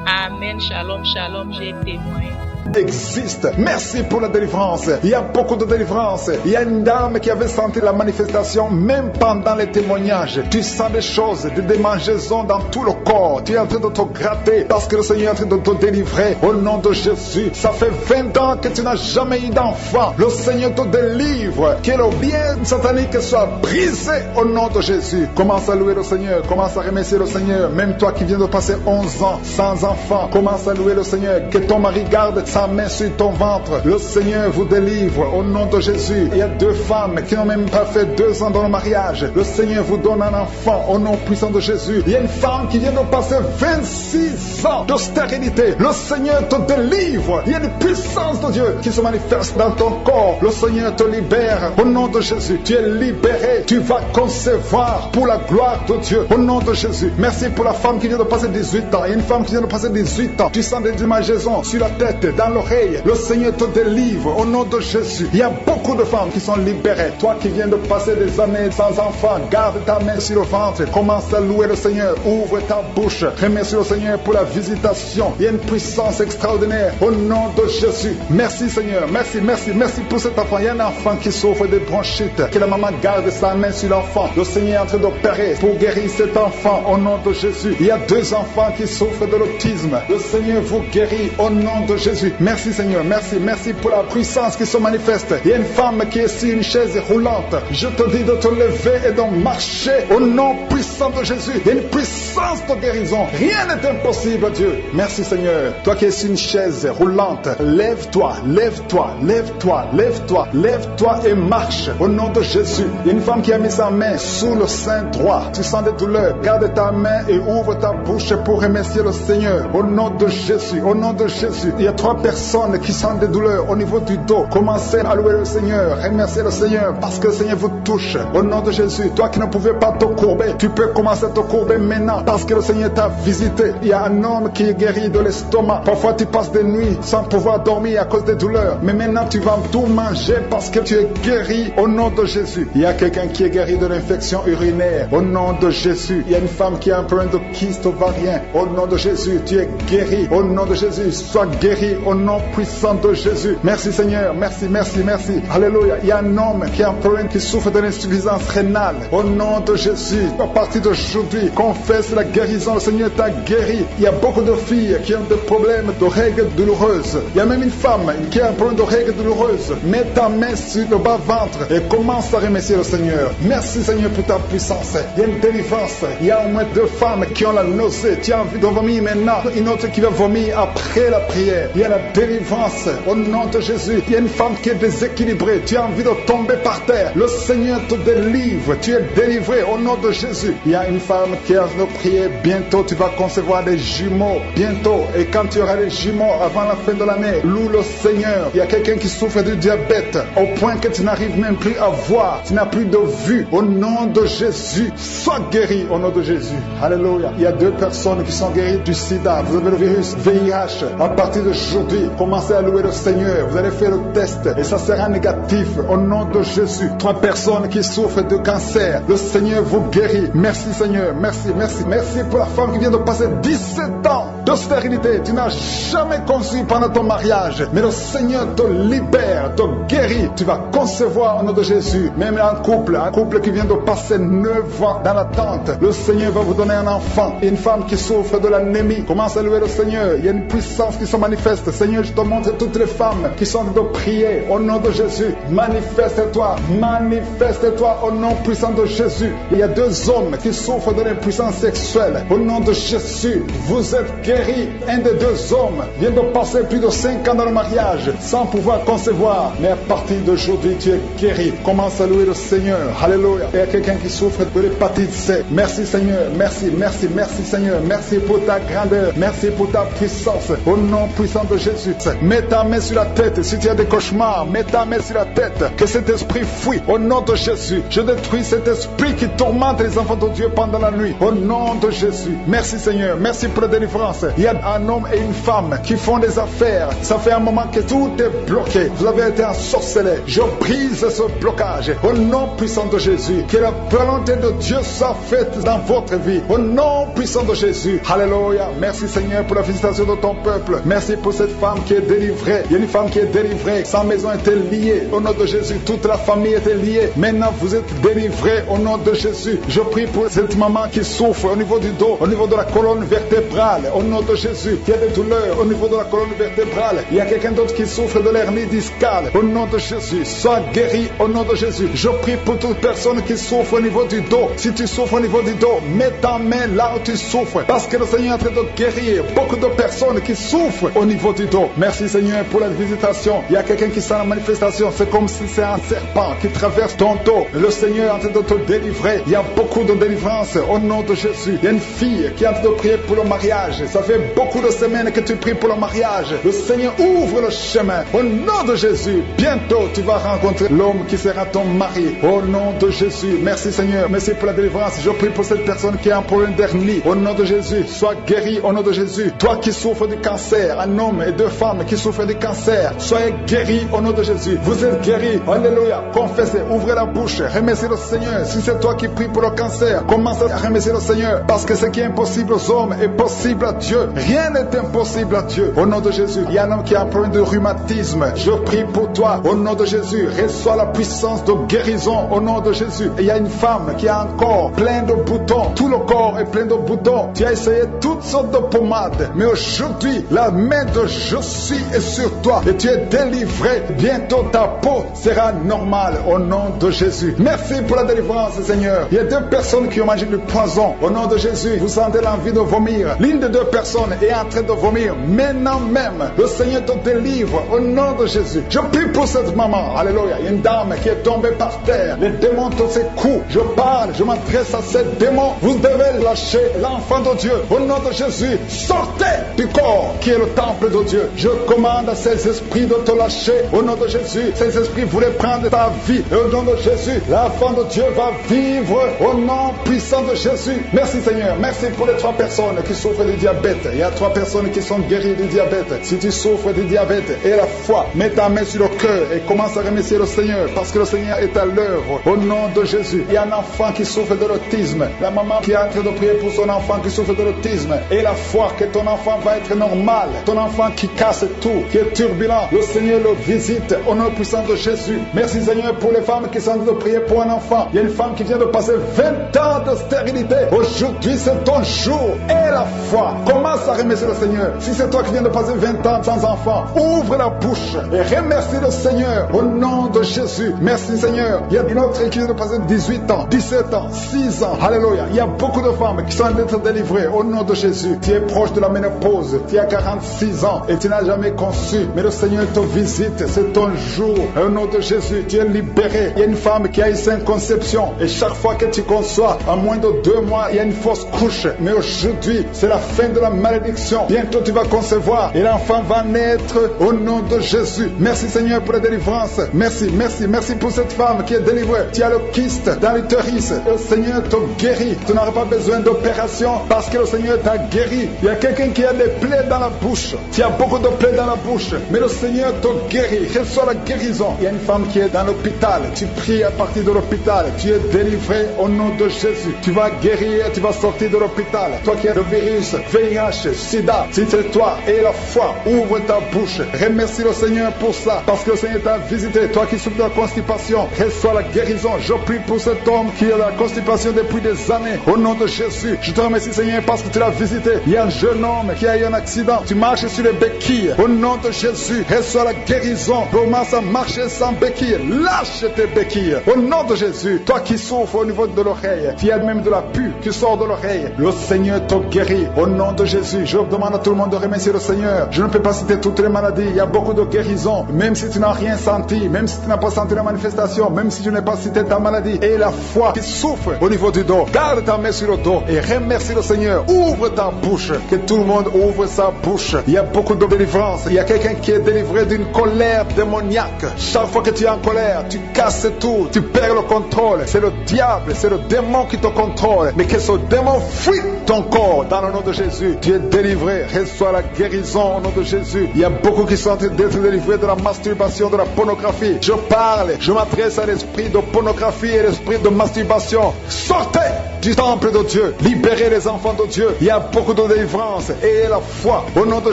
Amen, shalom, shalom, j'ai témoigné. Existe. Merci pour la délivrance. Il y a beaucoup de délivrance. Il y a une dame qui avait senti la manifestation même pendant les témoignages. Tu sens des choses, des démangeaisons dans tout le corps. Tu es en train de te gratter parce que le Seigneur est en train de te délivrer au nom de Jésus. Ça fait 20 ans que tu n'as jamais eu d'enfant. Le Seigneur te délivre. Que le bien satanique soit brisé au nom de Jésus. Commence à louer le Seigneur. Commence à remercier le Seigneur. Même toi qui viens de passer 11 ans sans enfant, commence à louer le Seigneur. Que ton mari garde sa main sur ton ventre. Le Seigneur vous délivre au nom de Jésus. Il y a 2 femmes qui n'ont même pas fait 2 ans dans le mariage. Le Seigneur vous donne un enfant au nom puissant de Jésus. Il y a une femme qui vient de passer 26 ans de stérilité. Le Seigneur te délivre. Il y a une puissance de Dieu qui se manifeste dans ton corps. Le Seigneur te libère au nom de Jésus. Tu es libéré. Tu vas concevoir pour la gloire de Dieu au nom de Jésus. Merci pour la femme qui vient de passer 18 ans. Il y a une femme qui vient de passer 18 ans. Tu sens des démangeaisons sur la tête, dans l'oreille. Le Seigneur te délivre au nom de Jésus. Il y a beaucoup de femmes qui sont libérées. Toi qui viens de passer des années sans enfant, garde ta main sur le ventre. Commence à louer le Seigneur. Ouvre ta bouche. Remercie le Seigneur pour la visitation. Il y a une puissance extraordinaire au nom de Jésus. Merci Seigneur. Merci, merci, merci pour cet enfant. Il y a un enfant qui souffre de bronchite. Que la maman garde sa main sur l'enfant. Le Seigneur est en train d'opérer pour guérir cet enfant au nom de Jésus. Il y a 2 enfants qui souffrent de l'autisme. Le Seigneur vous guérit au nom de Jésus. Merci Seigneur, merci, merci pour la puissance qui se manifeste. Il y a une femme qui est sur une chaise roulante. Je te dis de te lever et de marcher au nom puissant de Jésus. Il y a une puissance de guérison. Rien n'est impossible, Dieu. Merci Seigneur. Toi qui es sur une chaise roulante, lève-toi, lève-toi, lève-toi, lève-toi, lève-toi et marche au nom de Jésus. Il y a une femme qui a mis sa main sous le sein droit. Tu sens des douleurs. Garde ta main et ouvre ta bouche pour remercier le Seigneur. Au nom de Jésus, au nom de Jésus. Il y a 3 personnes qui sentent des douleurs au niveau du dos, commencez à louer le Seigneur, remercier le Seigneur parce que le Seigneur vous touche. Au nom de Jésus, toi qui ne pouvais pas te courber, tu peux commencer à te courber maintenant parce que le Seigneur t'a visité. Il y a un homme qui est guéri de l'estomac. Parfois tu passes des nuits sans pouvoir dormir à cause des douleurs, mais maintenant tu vas tout manger parce que tu es guéri au nom de Jésus. Il y a quelqu'un qui est guéri de l'infection urinaire au nom de Jésus. Il y a une femme qui a un problème de kyste ovarien au nom de Jésus. Tu es guéri au nom de Jésus. Sois guéri au nom puissant de Jésus. Merci Seigneur, merci, merci, merci. Alléluia. Il y a un homme qui a un problème, qui souffre de l'insuffisance rénale au nom de Jésus. À partir d'aujourd'hui, confesse la guérison. Le Seigneur t'a guéri. Il y a beaucoup de filles qui ont des problèmes de règles douloureuses. Il y a même une femme qui a un problème de règles douloureuses. Mets ta main sur le bas-ventre et commence à remercier le Seigneur. Merci Seigneur pour ta puissance. Il y a une délivrance. Il y a au moins 2 femmes qui ont la nausée. Tu as envie de vomir maintenant. Une autre qui va vomir après la prière. Il y a la délivrance au nom de Jésus. Il y a une femme qui est déséquilibrée. Tu as envie de tomber par terre. Le Seigneur te délivre. Tu es délivré au nom de Jésus. Il y a une femme qui a envie de prier. Bientôt tu vas concevoir des jumeaux. Bientôt. Et quand tu auras des jumeaux avant la fin de l'année, loue le Seigneur. Il y a quelqu'un qui souffre du diabète au point que tu n'arrives même plus à voir. Tu n'as plus de vue. Au nom de Jésus, sois guéri au nom de Jésus. Alléluia. Il y a 2 personnes qui sont guéries du sida. Vous avez le virus VIH. À partir d'aujourd'hui, commencez à louer le Seigneur. Vous allez faire le test et ça sera négatif au nom de Jésus. 3 personnes qui souffrent de cancer. Le Seigneur vous guérit. Merci Seigneur. Merci, merci, merci pour la femme qui vient de passer 17 ans de stérilité. Tu n'as jamais conçu pendant ton mariage. Mais le Seigneur te libère, te guérit. Tu vas concevoir au nom de Jésus. Même un couple qui vient de passer 9 ans dans l'attente. Le Seigneur va vous donner un enfant. Une femme qui souffre de l'anémie. Commence à louer le Seigneur. Il y a une puissance qui se manifeste. Seigneur, je te montre toutes les femmes qui sont en train de prier au nom de Jésus. Manifeste-toi. Manifeste-toi au nom puissant de Jésus. Il y a 2 hommes qui souffrent de l'impuissance sexuelle. Au nom de Jésus, vous êtes guéris. Un des 2 hommes vient de passer plus de 5 ans dans le mariage sans pouvoir concevoir. Mais à partir d'aujourd'hui, tu es guéri. Commence à louer le Seigneur. Alléluia. Il y a quelqu'un qui souffre de l'hépatite C. Merci Seigneur. Merci, merci, merci Seigneur. Merci pour ta grandeur. Merci pour ta puissance. Au nom puissant de Jésus. Mets ta main sur la tête. Si tu as des cauchemars, mets ta main sur la tête. Que cet esprit fuit. Au nom de Jésus. Je détruis cet esprit qui tourmente les enfants de Dieu pendant la nuit. Au nom de Jésus. Merci Seigneur. Merci pour la délivrance. Il y a un homme et une femme qui font des affaires. Ça fait un moment que tout est bloqué. Vous avez été ensorcelé. Je brise ce blocage. Au nom puissant de Jésus. Que la volonté de Dieu soit faite dans votre vie. Au nom puissant de Jésus. Alléluia. Merci Seigneur pour la visitation de ton peuple. Merci pour cette femme qui est délivrée. Il y a une femme qui est délivrée. Sa maison était liée. Au nom de Jésus. Toute la famille était liée. Maintenant vous êtes délivrés au nom de Jésus. Je prie pour cette maman qui souffre au niveau du dos, au niveau de la colonne vertébrale. Au nom de Jésus. Il y a des douleurs au niveau de la colonne vertébrale. Il y a quelqu'un d'autre qui souffre de l'hernie discale. Au nom de Jésus. Sois guéri au nom de Jésus. Je prie pour toute personne qui souffre au niveau du dos. Si tu souffres au niveau du dos, mets ta main là où tu souffres. Parce que le Seigneur est en train de guérir beaucoup de personnes qui souffrent au niveau du dos. Merci Seigneur pour la visitation. Il y a quelqu'un qui sent la manifestation. C'est comme si c'est un serpent qui traverse ton dos. Le Seigneur est en train de te délivrer. Il y a beaucoup de délivrance au nom de Jésus. Il y a une fille qui est en train de prier pour le mariage. Ça fait beaucoup de semaines que tu pries pour le mariage. Le Seigneur ouvre le chemin. Au nom de Jésus, bientôt tu vas rencontrer l'homme qui sera ton mari. Au nom de Jésus. Merci Seigneur. Merci pour la délivrance. Je prie pour cette personne qui a un problème d'hernie. Au nom de Jésus, sois guéri au nom de Jésus. Toi qui souffres du cancer, un homme et 2 femmes qui souffrent du cancer, soyez guéris au nom de Jésus. Vous êtes guéris. Alléluia. Confessez, ouvrez la bouche, remerciez le Seigneur. Si c'est toi qui pries pour le cancer, commence à remercier le Seigneur. Parce que ce qui est impossible aux hommes est possible à Dieu. Rien n'est impossible à Dieu. Au nom de Jésus, il y a un homme qui a un problème de rhumatisme. Je prie pour toi. Au nom de Jésus, reçois la puissance de guérison au nom de Jésus. Et il y a une femme qui a un corps plein de boutons. Tout le corps est plein de boutons. Tu as essayé toutes sortes de pommades. Mais aujourd'hui, la main de je suis est sur toi. Et tu es délivré. Bientôt ta peau sera normale au nom de Jésus. Merci pour la délivrance, Seigneur. Il y a 2 personnes qui ont mangé du poison. Au nom de Jésus, vous sentez l'envie de vomir. L'une des 2 personnes est en train de vomir. Maintenant même, le Seigneur te délivre au nom de Jésus. Je prie pour cette maman. Alléluia. Il y a une dame qui est tombée par terre. Les démons te secouent. Je parle, je m'adresse à ces démons. Vous devez lâcher l'enfant de Dieu. Au nom de Jésus, sortez du corps qui est le temple de Dieu. Dieu. Je commande à ces esprits de te lâcher au nom de Jésus. Ces esprits voulaient prendre ta vie. Et au nom de Jésus, l'enfant de Dieu va vivre au nom puissant de Jésus. Merci Seigneur. Merci pour les 3 personnes qui souffrent du diabète. Il y a 3 personnes qui sont guéries du diabète. Si tu souffres du diabète et la foi, mets ta main sur le cœur et commence à remercier le Seigneur parce que le Seigneur est à l'œuvre. Au nom de Jésus, il y a un enfant qui souffre de l'autisme. La maman qui est en train de prier pour son enfant qui souffre de l'autisme. Et la foi que ton enfant va être normal. Ton enfant qui casse tout, qui est turbulent. Le Seigneur le visite au nom puissant de Jésus. Merci Seigneur pour les femmes qui sont en train de prier pour un enfant. Il y a une femme qui vient de passer 20 ans de stérilité. Aujourd'hui c'est ton jour. Et la foi. Commence à remercier le Seigneur. Si c'est toi qui viens de passer 20 ans sans enfant, ouvre la bouche et remercie le Seigneur au nom de Jésus. Merci Seigneur. Il y a une autre qui vient de passer 18 ans, 17 ans, 6 ans. Alléluia. Il y a beaucoup de femmes qui sont en train d'être délivrées au nom de Jésus. Tu es proche de la ménopause. Tu as 46 ans et tu n'as jamais conçu. Mais le Seigneur te visite. C'est ton jour. Au nom de Jésus, tu es libéré. Il y a une femme qui a eu 5 conceptions. Et chaque fois que tu conçois, en moins de 2 mois, il y a une fausse couche. Mais aujourd'hui, c'est la fin de la malédiction. Bientôt tu vas concevoir et l'enfant va naître au nom de Jésus. Merci Seigneur pour la délivrance. Merci, merci, merci pour cette femme qui est délivrée. Tu as le kyste dans l'utérus. Le Seigneur te guérit. Tu n'auras pas besoin d'opération parce que le Seigneur t'a guéri. Il y a quelqu'un qui a des plaies dans la bouche. Tu as beaucoup de plaies dans la bouche. Mais le Seigneur te guérit. Reçois la guérison. Il y a une femme qui est dans l'hôpital. Tu pries à partir de l'hôpital. Tu es délivré au nom de Jésus. Tu vas guérir. Tu vas sortir de l'hôpital. Toi qui as le virus, VIH, SIDA, si c'est toi et la foi, ouvre ta bouche. Remercie le Seigneur pour ça. Parce que le Seigneur t'a visité. Toi qui souffres de la constipation, reçois la guérison. Je prie pour cet homme qui a la constipation depuis des années. Au nom de Jésus, je te remercie Seigneur parce que tu l'as visité. Il y a un jeune homme qui a eu un accident. Tu marches sur les béquilles. Au nom de Jésus, reçois la guérison. Commence à marcher sans béquilles. Lâche tes béquilles. Au nom de Jésus, toi qui souffres au niveau de l'oreille, tu as même de la pue qui sort de l'oreille. Le Seigneur te guérit. Au nom de Jésus, je demande à tout le monde de remercier le Seigneur. Je ne peux pas citer toutes les maladies. Il y a beaucoup de guérisons. Même si tu n'as rien senti, même si tu n'as pas senti la manifestation, même si je n'ai pas cité ta maladie, et la foi qui souffre au niveau du dos, garde ta main sur le dos et remercie le Seigneur. Ouvre ta bouche. Que tout le monde ouvre sa bouche. Il y a beaucoup de délivrance. Il y a quelqu'un qui est délivré d'une colère démoniaque. Chaque fois que tu es en colère, tu casses tout, tu perds le contrôle. C'est le diable, c'est le démon qui te contrôle. Mais que ce démon fuit ton corps dans le nom de Jésus. Tu es délivré. Reçois la guérison au nom de Jésus. Il y a beaucoup qui sont en train d'être délivrés de la masturbation, de la pornographie. Je parle, je m'adresse à l'esprit de pornographie et l'esprit de masturbation. Sortez du temple de Dieu. Libérez les enfants de Dieu. Il y a beaucoup de délivrance et la foi au nom de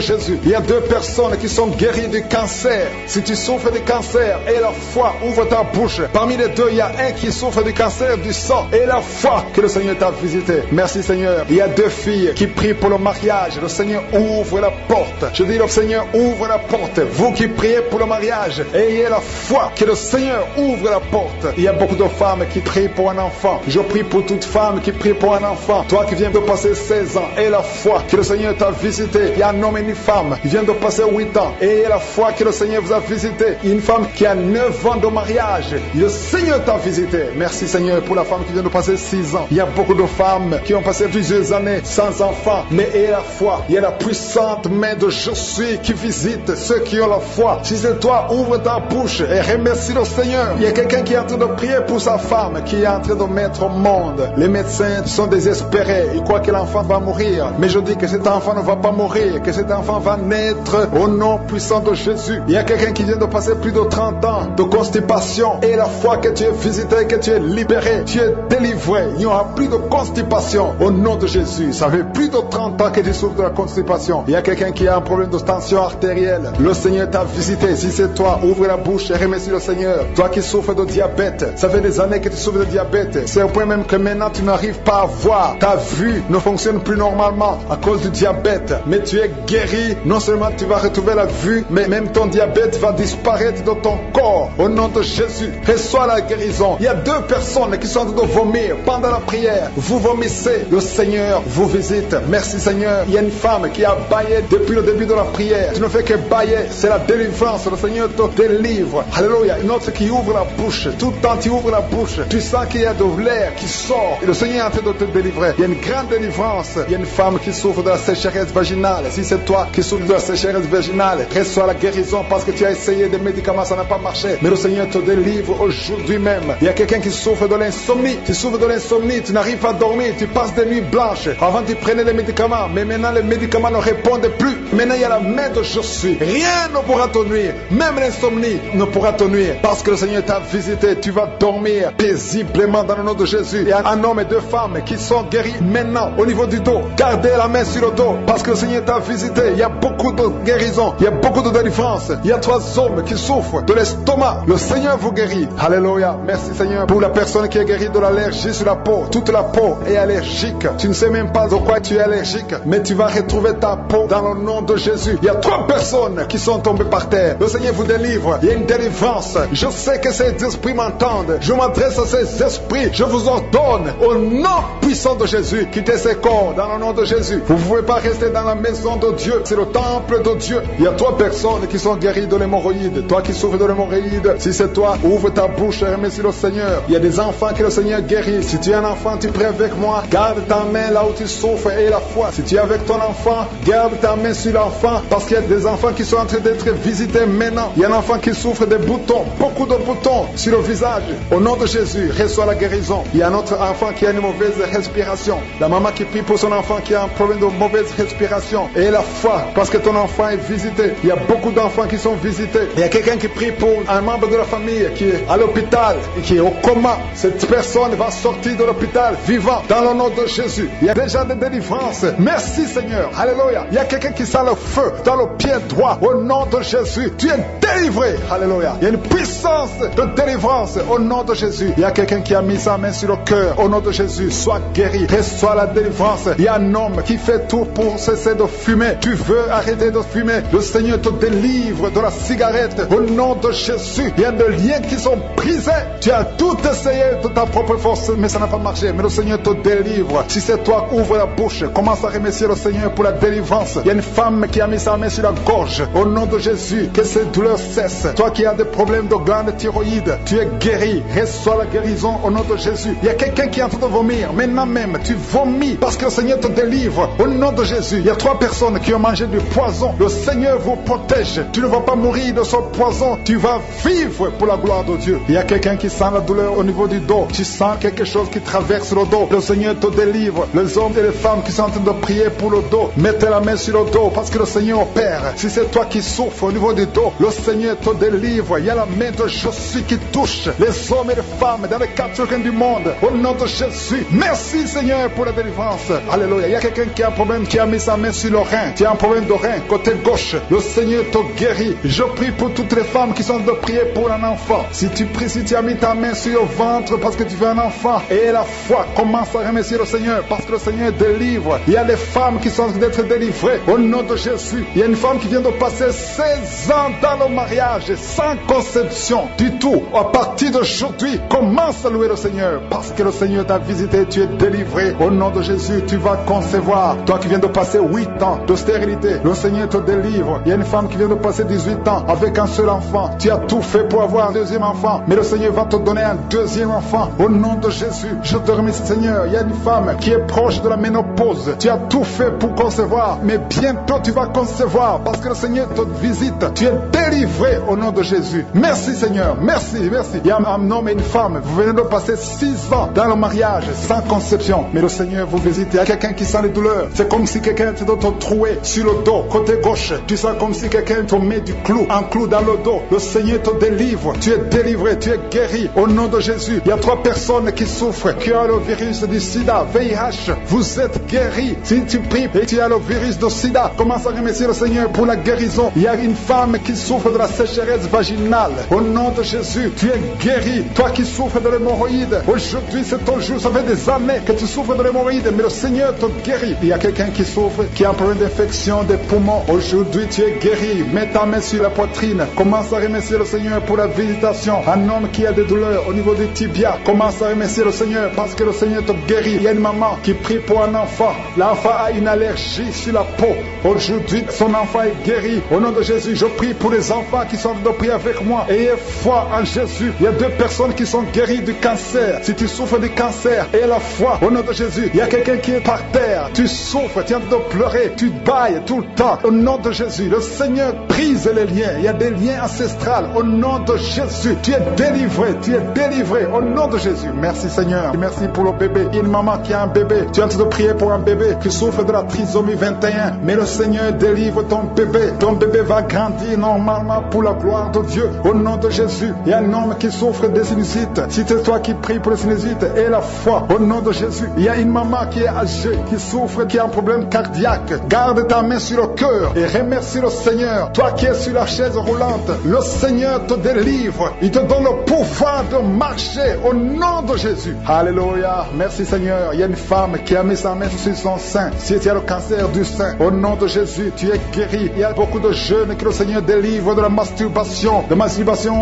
Jésus. Il y a 2 personnes qui sont guéries du cancer. Si tu souffres du cancer et la foi, ouvre ta bouche. Parmi les 2, il y a un qui souffre du cancer du sang et la foi que le Seigneur t'a visité. Merci Seigneur. Il y a 2 filles qui prient pour le mariage. Le Seigneur ouvre la porte. Je dis le Seigneur ouvre la porte. Vous qui priez pour le mariage, ayez la foi que le Seigneur ouvre la porte. Il y a beaucoup de femmes qui prient pour un enfant. Je prie pour toute femme qui prie pour un enfant. Toi qui viens de passer 16 ans, aie la foi que le Seigneur t'a visité. Il y a un homme et une femme qui vient de passer 8 ans. Ayez la foi que le Seigneur vous a visité. Il y a une femme qui a 9 ans de mariage. Le Seigneur t'a visité. Merci Seigneur pour la femme qui vient de passer 6 ans. Il y a beaucoup de femmes qui ont passé plusieurs années sans enfants. Mais ayez la foi. Il y a la puissante main de Je suis qui visite ceux qui ont la foi. Si c'est toi, ouvre ta bouche et remercie le Seigneur. Il y a quelqu'un qui est en train de prier pour sa femme qui est en train de mettre au monde. Les médecins sont désespérés. Ils croient que l'enfant va mourir. Mais je dis que cet enfant ne va pas mourir. Que cet enfant va naître au nom puissant de Jésus. Il y a quelqu'un qui vient de passer plus de 30 ans de constipation. Et la foi que tu es visité, que tu es libéré, tu es délivré. Il n'y aura plus de constipation au nom de Jésus. Ça fait plus de 30 ans que tu souffres de la constipation. Il y a quelqu'un qui a un problème de tension artérielle. Le Seigneur t'a visité. Si c'est toi, ouvre la bouche et remercie le Seigneur. Toi qui souffres de diabète, ça fait des années que tu souffres de diabète. C'est au point même que maintenant tu n'arrives pas à voir. Ta vue ne fonctionne plus normalement à cause du diabète. Mais tu es guéri. Non seulement tu vas retrouver la vue, mais même ton diabète va disparaître de ton corps. Au nom de Jésus, reçois la guérison. Il y a 2 personnes qui sont en train de vomir pendant la prière. prière, vous vomissez, le Seigneur vous visite. Merci Seigneur. Il y a une femme qui a baillé depuis le début de la prière. Tu ne fais que bailler, c'est la délivrance. Le Seigneur te délivre. Alléluia. Une autre qui ouvre la bouche. Tout le temps tu ouvres la bouche. Tu sens qu'il y a de l'air qui sort. Et le Seigneur est en train de te délivrer. Il y a une grande délivrance. Il y a une femme qui souffre de la sécheresse vaginale. Si c'est toi qui souffres de la sécheresse vaginale, reçois la guérison parce que tu as essayé des médicaments, ça n'a pas marché. Mais le Seigneur te délivre aujourd'hui même. Il y a quelqu'un qui souffre de l'insomnie. Tu souffres de l'insomnie, tu n'arrives pas à dormir, tu passes des nuits blanches. Avant tu prenais les médicaments, mais maintenant les médicaments ne répondent plus. Maintenant il y a la main de je suis. Rien ne pourra te nuire. Même l'insomnie ne pourra te nuire. Parce que le Seigneur t'a visité, tu vas dormir paisiblement dans le nom de Jésus. Il y a un homme et deux femmes qui sont guéris maintenant au niveau du dos. Gardez la main sur le dos parce que le Seigneur t'a visité. Il y a beaucoup de guérison, il y a beaucoup de délivrance. Il y a 3 hommes qui souffrent de l'estomac. Le Seigneur vous guérit. Alléluia. Merci Seigneur pour la personne qui est guérie de l'allergie sur la peau. Toute la peau est allergique. Tu ne sais même pas de quoi tu es allergique, mais tu vas retrouver ta peau dans le nom de Jésus. Il y a 3 personnes qui sont tombées par terre. Le Seigneur vous délivre. Il y a une délivrance. Je sais que ces esprits m'entendent. Je m'adresse à ces esprits. Je vous ordonne au nom puissant de Jésus, quittez ces corps dans le nom de Jésus. Vous ne pouvez pas rester dans la maison de Dieu. C'est le temple de Dieu. Il y a 3 personnes qui sont guéries de l'hémorroïde. Toi qui souffres de l'hémorroïde, si c'est toi, ouvre ta bouche et remercie le Seigneur. Il y a des enfants que le Seigneur guérit. Si tu es un enfant, tu pries avec moi. Garde ta main là où tu souffres et la foi. Si tu es avec ton enfant, garde ta main sur l'enfant parce qu'il y a des enfants qui sont en train d'être visités maintenant. Il y a un enfant qui souffre des boutons, beaucoup de boutons sur le visage. Au nom de Jésus, reçois la guérison. Il y a un autre enfant qui a une mauvaise respiration. La maman qui prie pour son enfant qui a un problème de mauvaise respiration. Et la foi parce que ton enfant est visité. Il y a beaucoup d'enfants qui sont visités. Il y a quelqu'un qui prie pour un membre de la famille qui est à l'hôpital et qui est au coma. Cette personne va sortir de l'hôpital vivant dans le nom de Jésus. Il y a déjà des délivrances. Merci Seigneur. Alléluia. Il y a quelqu'un qui sent le feu dans le pied droit. Au nom de Jésus, tu es délivré. Alléluia. Il y a une puissance de délivrance au nom de Jésus. Il y a quelqu'un qui a mis sa main sur le cœur. Au nom de Jésus, sois guéri. Reçois la délivrance. Il y a un homme qui fait tout pour cesser de fumer. Tu veux arrêter de fumer. Le Seigneur te délivre de la cigarette. Au nom de Jésus, il y a des liens qui sont brisés. Tu as tout essayé de ta propre force, mais ça n'a pas marché. Mais le Seigneur te délivre. Si c'est toi, ouvre la bouche. Commence à remercier le Seigneur pour la délivrance. Il y a une femme qui a mis sa main sur la gorge. Au nom de Jésus, que ces douleurs cessent. Toi qui as des problèmes de glande thyroïde, tu es guéri. Reçois la guérison au nom de Jésus. Il y a quelqu'un qui est en train de vomir. Maintenant même, tu vomis parce que le Seigneur te délivre. Au nom de Jésus, il y a 3 personnes qui ont mangé du poison. Le Seigneur vous protège. Tu ne vas pas mourir de ce poison. Tu vas vivre pour la gloire de Dieu. Il y a quelqu'un qui sent la douleur au niveau du dos. Tu sens quelque chose qui traverse le dos. Le Seigneur te délivre. Les hommes et les femmes qui sont en train de prier pour le dos, mettez la main sur le dos parce que le Seigneur opère. Si c'est toi qui souffres au niveau du dos, le Seigneur te délivre. Il y a la main de Jésus qui touche les hommes et les femmes dans les 4 coins du monde. Au nom de Jésus, merci Seigneur pour la délivrance. Alléluia. Il y a quelqu'un qui a un problème, qui a mis sa main sur le rein. Tu as un problème de rein, côté gauche. Le Seigneur te guérit. Je prie pour toutes les femmes qui sont de prier pour un enfant. Si tu pries, si tu as mis ta main sur le ventre parce que tu veux un enfant, et la foi, commence à remercier le Seigneur parce que le Seigneur délivre. Il y a des femmes qui sont en train d'être délivrées au nom de Jésus. Il y a une femme qui vient de passer 16 ans dans le mariage sans conception du tout. À partir d'aujourd'hui, commence à louer le Seigneur parce que le Seigneur t'a visité. Tu es délivré au nom de Jésus. Tu vas concevoir. Toi qui viens de passer 8 ans de stérilité, le Seigneur te délivre. Il y a une femme qui vient de passer 18 ans avec un seul enfant. Tu as tout fait pour avoir un deuxième enfant, mais le Seigneur va te donner un deuxième enfant au nom de Jésus. Je te remercie Seigneur. Il y a une femme qui est proche de la ménopause. Tu as tout fait pour concevoir, mais bientôt tu vas concevoir parce que le Seigneur te visite. Tu es délivré au nom de Jésus. Merci Seigneur. Merci, merci. Il y a un homme et une femme. Vous venez de passer 6 ans dans le mariage sans conception, mais le Seigneur vous visite. Il y a quelqu'un qui sent les douleurs. C'est comme si quelqu'un te troué sur le dos, côté gauche. Tu sens comme si quelqu'un te met du clou, un clou dans le dos. Le Seigneur te délivre. Tu es délivré, tu es guéri au nom de Jésus. Il y a 3 personnes qui souffrent, qui ont le virus du sida, VIH. Vous êtes guéris. Si tu pries et tu as le virus du sida, commence à remercier le Seigneur pour la guérison. Il y a une femme qui souffre de la sécheresse vaginale. Au nom de Jésus, tu es guéri. Toi qui souffres de l'hémorroïde, aujourd'hui c'est ton jour. Ça fait des années que tu souffres de l'hémorroïde, mais le Seigneur te guérit. Il y a quelqu'un qui souffre, qui a un problème d'infection des poumons. Aujourd'hui tu es guéri. Mets ta main sur la poitrine. Commence à remercier le Seigneur pour la visitation. Un homme qui a des douleurs au niveau des tibias, commence à remercier le Seigneur parce que le Seigneur te guérit. Il y a une maman qui prie pour un enfant. L'enfant a une allergie sur la peau. Aujourd'hui, son enfant est guéri. Au nom de Jésus, je prie pour les enfants qui sont en train de prier avec moi. Ayez foi en Jésus. Il y a 2 personnes qui sont guéries du cancer. Si tu souffres du cancer, aie la foi. Au nom de Jésus, il y a quelqu'un qui est par terre. Tu souffres, tu es en train de pleurer, tu bailles tout le temps. Au nom de Jésus, le Seigneur brise les liens. Il y a des liens ancestrales. Au nom de Jésus, tu es délivré. Tu es délivré. Au nom de Jésus. Merci Seigneur. Merci pour le bébé. Il y a une maman qui a un bébé. Tu es en train de prier pour un bébé qui souffre de la trisomie 21. Mais le Seigneur délivre ton bébé. Ton bébé va grandir normalement pour la gloire de Dieu. Au nom de Jésus, il y a un homme qui souffre de sinusite. Si c'est toi qui pries pour le sinusite, aie la foi. Au nom de Jésus, il y a une maman qui est âgée, qui souffre, qui a un problème cardiaque. Garde ta main sur le cœur et remercie le Seigneur. Toi qui es sur la chaise roulante, le Seigneur te délivre. Il te donne le pouvoir de marcher au nom de Jésus. Alléluia. Merci Seigneur. Il y a une femme qui a mis sa main sur son sein. Si tu as le cancer du sein, au nom de Jésus, tu es guéri. Il y a beaucoup de jeunes que le Seigneur délivre de la masturbation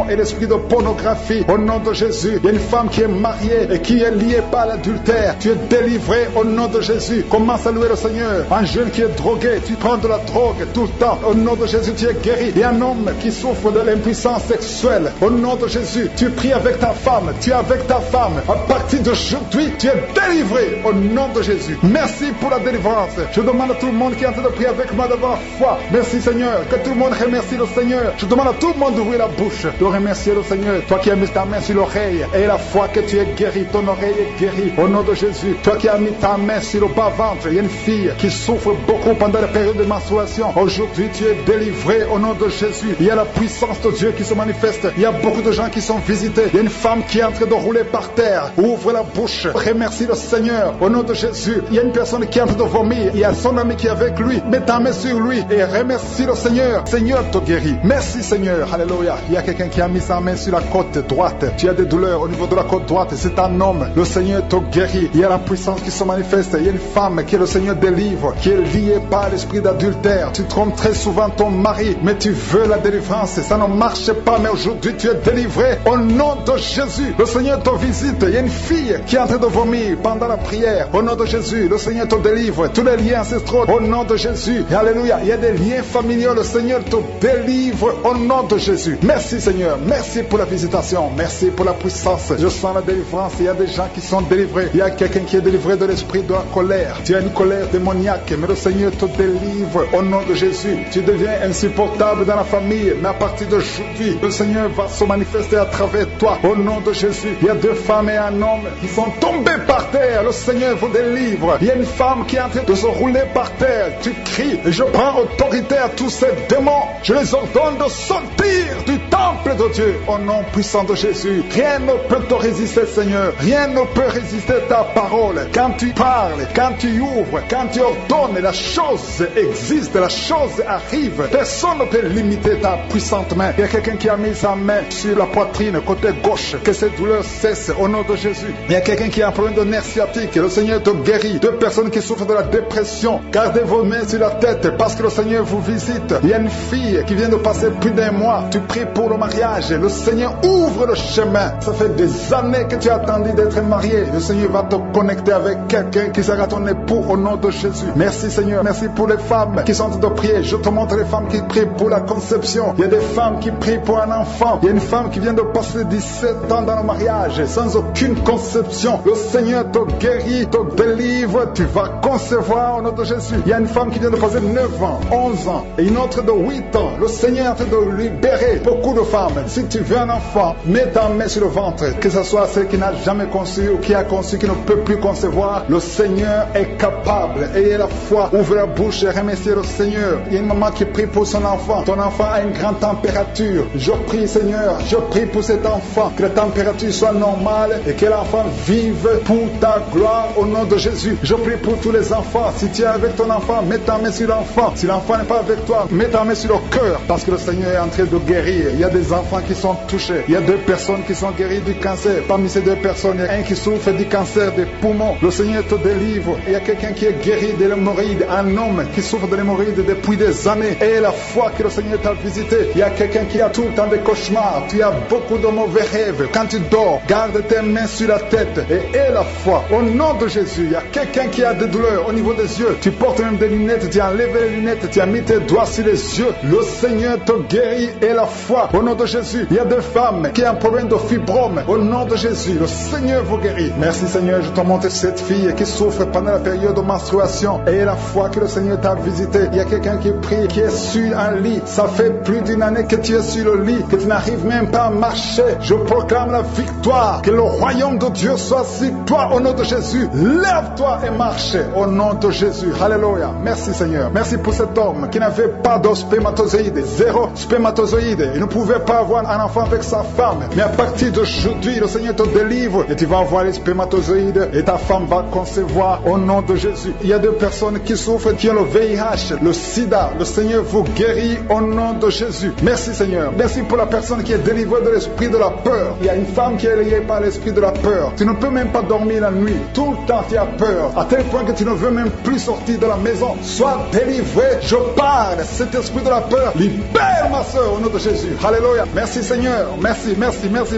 et l'esprit de pornographie. Au nom de Jésus, il y a une femme qui est mariée et qui est liée par l'adultère. Tu es délivré au nom de Jésus. Commence à louer le Seigneur. Un jeune qui est drogué, tu prends de la drogue tout le temps. Au nom de Jésus, tu es guéri. Il y a un homme qui souffre de l'impuissance sexuelle. Au nom de Jésus, tu pries avec ta femme. Tu es avec ta femme. À partir d'aujourd'hui, tu es délivré au nom de Jésus. Merci pour la délivrance. Je demande à tout le monde qui est en train de prier avec moi d'avoir foi. Merci Seigneur. Que tout le monde remercie le Seigneur. Je demande à tout le monde d'ouvrir la bouche, de remercier le Seigneur. Toi qui as mis ta main sur l'oreille et la foi que tu es guéri, ton oreille est guérie au nom de Jésus. Toi qui as mis ta main sur le bas-ventre, il y a une fille qui souffre beaucoup pendant la période de menstruation. Aujourd'hui, tu es délivré au nom de Jésus. Il y a la puissance de Dieu qui se manifeste. Il y a beaucoup de gens qui sont visités. Il y a une femme qui est en train de rouler par terre. Ouvre la bouche. Remercie le Seigneur au nom de Jésus. Il y a une personne qui est en train de vomir. Il y a son ami qui est avec lui. Mets ta main sur lui et remercie le Seigneur. Seigneur te guérit. Merci Seigneur. Alléluia. Il y a quelqu'un qui a mis sa main sur la côte droite. Tu as des douleurs au niveau de la côte droite. C'est un homme. Le Seigneur te guérit. Il y a la puissance qui se manifeste. Il y a une femme que le Seigneur délivre, qui est liée par l'esprit d'adultère. Tu trompes très souvent ton mari, mais tu veux la délivrance. Ça ne marche pas, mais aujourd'hui tu es délivré au nom de Jésus. Le Seigneur te visite. Il y a une fille qui est en train de vomir pendant la prière. Au nom de Jésus, le Seigneur te délivre. Tous les liens ancestraux, au nom de Jésus. Alléluia. Il y a des liens familiaux. Le Seigneur te délivre au nom de Jésus. Merci Seigneur. Merci pour la visitation. Merci pour la puissance. Je sens la délivrance. Il y a des gens qui sont délivrés. Il y a quelqu'un qui est délivré de l'esprit de la colère. Tu as une colère démoniaque, mais le Seigneur te délivre au nom de Jésus. Tu deviens insupportable dans la famille, mais à partir d'aujourd'hui, le Seigneur va se manifester à travers toi au nom de Jésus. Il y a 2 femmes et un homme qui sont tombés par terre. Le Seigneur vous délivre. Il y a une femme qui est en train de se rouler par terre. Tu cries et je prends autorité à tous ces démons. Je les ordonne de sortir du temple de Dieu au nom puissant de Jésus. Rien ne peut te résister, Seigneur. Rien ne peut résister ta parole. Quand tu parles, quand tu ouvres, quand tu ordonnes, la chose existe, la chose arrive. Personne ne peut limiter ta puissante main. Il y a quelqu'un qui a mis sa main sur la poitrine, côté gauche. Que cette douleur cesse au nom de Jésus. Il y a quelqu'un qui a un problème de nerf sciatique. Le Seigneur te guérit. 2 personnes qui souffrent de la dépression. Gardez vos mains sur la tête parce que le Seigneur vous visite. Il y a une fille qui vient de passer plus d'1 mois. Tu pries pour le mariage. Le Seigneur ouvre le chemin. Ça fait des années que tu as attendu d'être marié. Le Seigneur va te connecter avec quelqu'un qui sera ton époux au nom de Jésus. Merci Seigneur. Merci pour les femmes qui sont en train de prier. Je te montre les femmes qui prient pour la conception. Il y a des femmes qui prient pour un enfant. Il y a une femme qui vient de passer 17 ans dans le mariage sans aucune conception. Le Seigneur te guérit, te délivre. Tu vas concevoir au nom de Jésus. Il y a une femme qui vient de passer 9 ans, 11 ans et une autre de 8 ans. Le Seigneur est en train de libérer beaucoup de femmes. Si tu veux un enfant, mets ta main sur le ventre. Que ce soit celle qui n'a jamais conçu ou qui a conçu, qui ne peut plus concevoir, le Seigneur est capable. Ayez la foi, ouvrez la bouche et remerciez le Seigneur. Il y a une maman qui prie pour son enfant. Ton enfant a une grande température. Je prie, Seigneur, je prie pour cet enfant, que la température soit normale et que l'enfant vive pour ta gloire au nom de Jésus. Je prie pour tous les enfants. Si tu es avec ton enfant, mets ta main sur l'enfant. Si l'enfant n'est pas avec toi, mets ta main sur le cœur, parce que le Seigneur est en train de guérir. Il y a des enfants qui sont touchés. Il y a 2 personnes qui sont guéries du cancer. Parmi ces 2 personnes, il y a un qui souffre du cancer des poumons. Le Seigneur te délivre. Il y a quelqu'un qui est guéri de l'hémorroïde, un homme qui souffre de l'hémorroïde depuis des années. Et la foi que le Seigneur t'a visité. Il y a quelqu'un qui a tout le temps des cauchemars. Tu as beaucoup de mauvais rêves. Quand tu dors, garde tes mains sur la tête et aie la foi. Au nom de Jésus, il y a quelqu'un qui a des douleurs au niveau des yeux. Tu portes même des lunettes, tu as enlevé les lunettes, tu as mis tes doigts sur les yeux. Le Seigneur te guérit et la foi. Au nom de Jésus, il y a des femmes qui ont un problème de fibrome. Au nom de Jésus, le Seigneur vous guérit. Merci Seigneur, je te montre cette fille qui souffre pendant la période de menstruation. Et la foi que le Seigneur t'a visité. Il y a quelqu'un qui prie, qui est sur un lit. Ça fait plus d'une année que tu es sur le lit, que tu n'arrives même pas à marcher. Je proclame la victoire. Que le royaume de Dieu soit sur toi au nom de Jésus. Lève-toi et marche au nom de Jésus. Alléluia. Merci Seigneur. Merci pour cet homme qui n'avait pas de spermatozoïdes, 0 spermatozoïdes. Il ne pouvait pas avoir un enfant avec sa femme. Mais à partir d'aujourd'hui, le Seigneur te délivre et tu vas avoir les spermatozoïdes et ta femme va concevoir au nom de Jésus. Il y a 2 personnes qui souffrent, qui ont le VIH, le sida. Le Seigneur vous guérit au nom de Jésus. Merci Seigneur. Merci pour la personne qui est délivrée de l'esprit de la peur. Il y a une femme qui est liée par l'esprit de la peur. Tu ne peux même pas dormir la nuit. Tout le temps tu as peur. À tel point que tu ne veux même plus sortir de la maison. Sois délivré. Je parle. Cet esprit de la peur, libère ma soeur au nom de Jésus. Alléluia. Merci Seigneur. Merci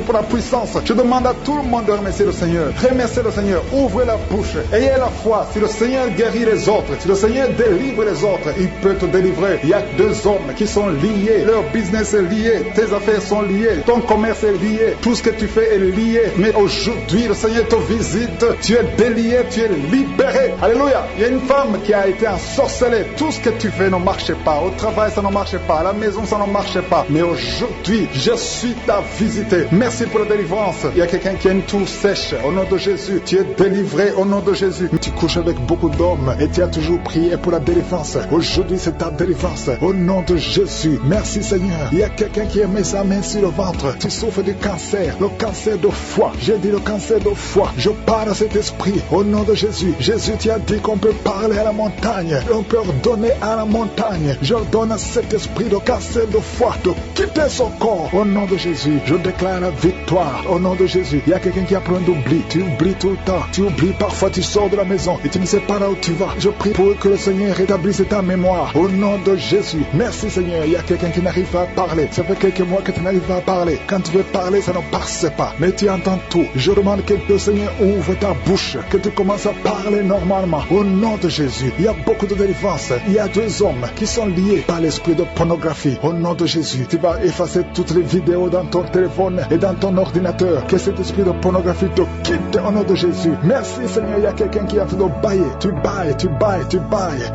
pour la puissance. Je demande à tout le monde de remercier le Seigneur. Remerciez le Seigneur. Ouvrez la bouche. Ayez la foi. Si le Seigneur guérit les autres, si le Seigneur délivre les autres, il peut te délivrer. Il y a 2 hommes qui sont liés. Leur business est lié. Tes affaires sont liées. Ton commerce est lié. Tout ce que tu fais est lié. Mais aujourd'hui, le Seigneur te visite. Tu es délié. Tu es libéré. Alléluia. Il y a une femme qui a été ensorcelée. Tout ce que tu fais ne marche pas. Au travail, ça ne marche pas. À la maison, ça ne marche pas. Mais aujourd'hui, je suis ta visité. Merci pour la délivrance. Il y a quelqu'un qui a une toux sèche. Au nom de Jésus, tu es délivré au nom de Jésus. Tu couches avec beaucoup d'hommes et tu as toujours prié pour la délivrance. Aujourd'hui, c'est ta délivrance. Au nom de Jésus. Merci Seigneur. Il y a quelqu'un qui a mis sa main sur le ventre. Tu souffres du cancer. Le cancer de foie. J'ai dit le cancer de foie. Je parle à cet esprit. Au nom de Jésus. Jésus, tu as dit qu'on peut parler à la montagne. On peut ordonner à la montagne. J'ordonne à cet esprit de cancer de foie de quitter son corps. Au nom de Jésus. Je déclare la victoire. Au nom de Jésus. Il y a quelqu'un qui a pris d'oubli. Tu oublies tout le temps. Tu oublies parfois. Tu sors de la maison et tu ne sais pas là où tu vas. Je prie pour que le Seigneur rétablisse ta mémoire. Au nom de Jésus. Merci Seigneur. Il y a quelqu'un qui n'arrive pas à parler. Ça fait quelques mois que tu n'arrives pas à parler. Quand tu veux parler, ça ne passe pas. Mais tu entends tout. Je demande que le Seigneur ouvre ta bouche. Que tu commences à parler normalement. Au nom de Jésus. Il y a beaucoup de délivrance. Il y a 2 hommes qui sont liés par l'esprit de pornographie. Au nom de Jésus. Tu vas effacer toutes les vidéos dans ton téléphone et dans ton ordinateur. Que cet esprit de pornographie te quitte au nom de Jésus. Merci Seigneur. Il y a quelqu'un qui est en train de bailler. Tu bailles.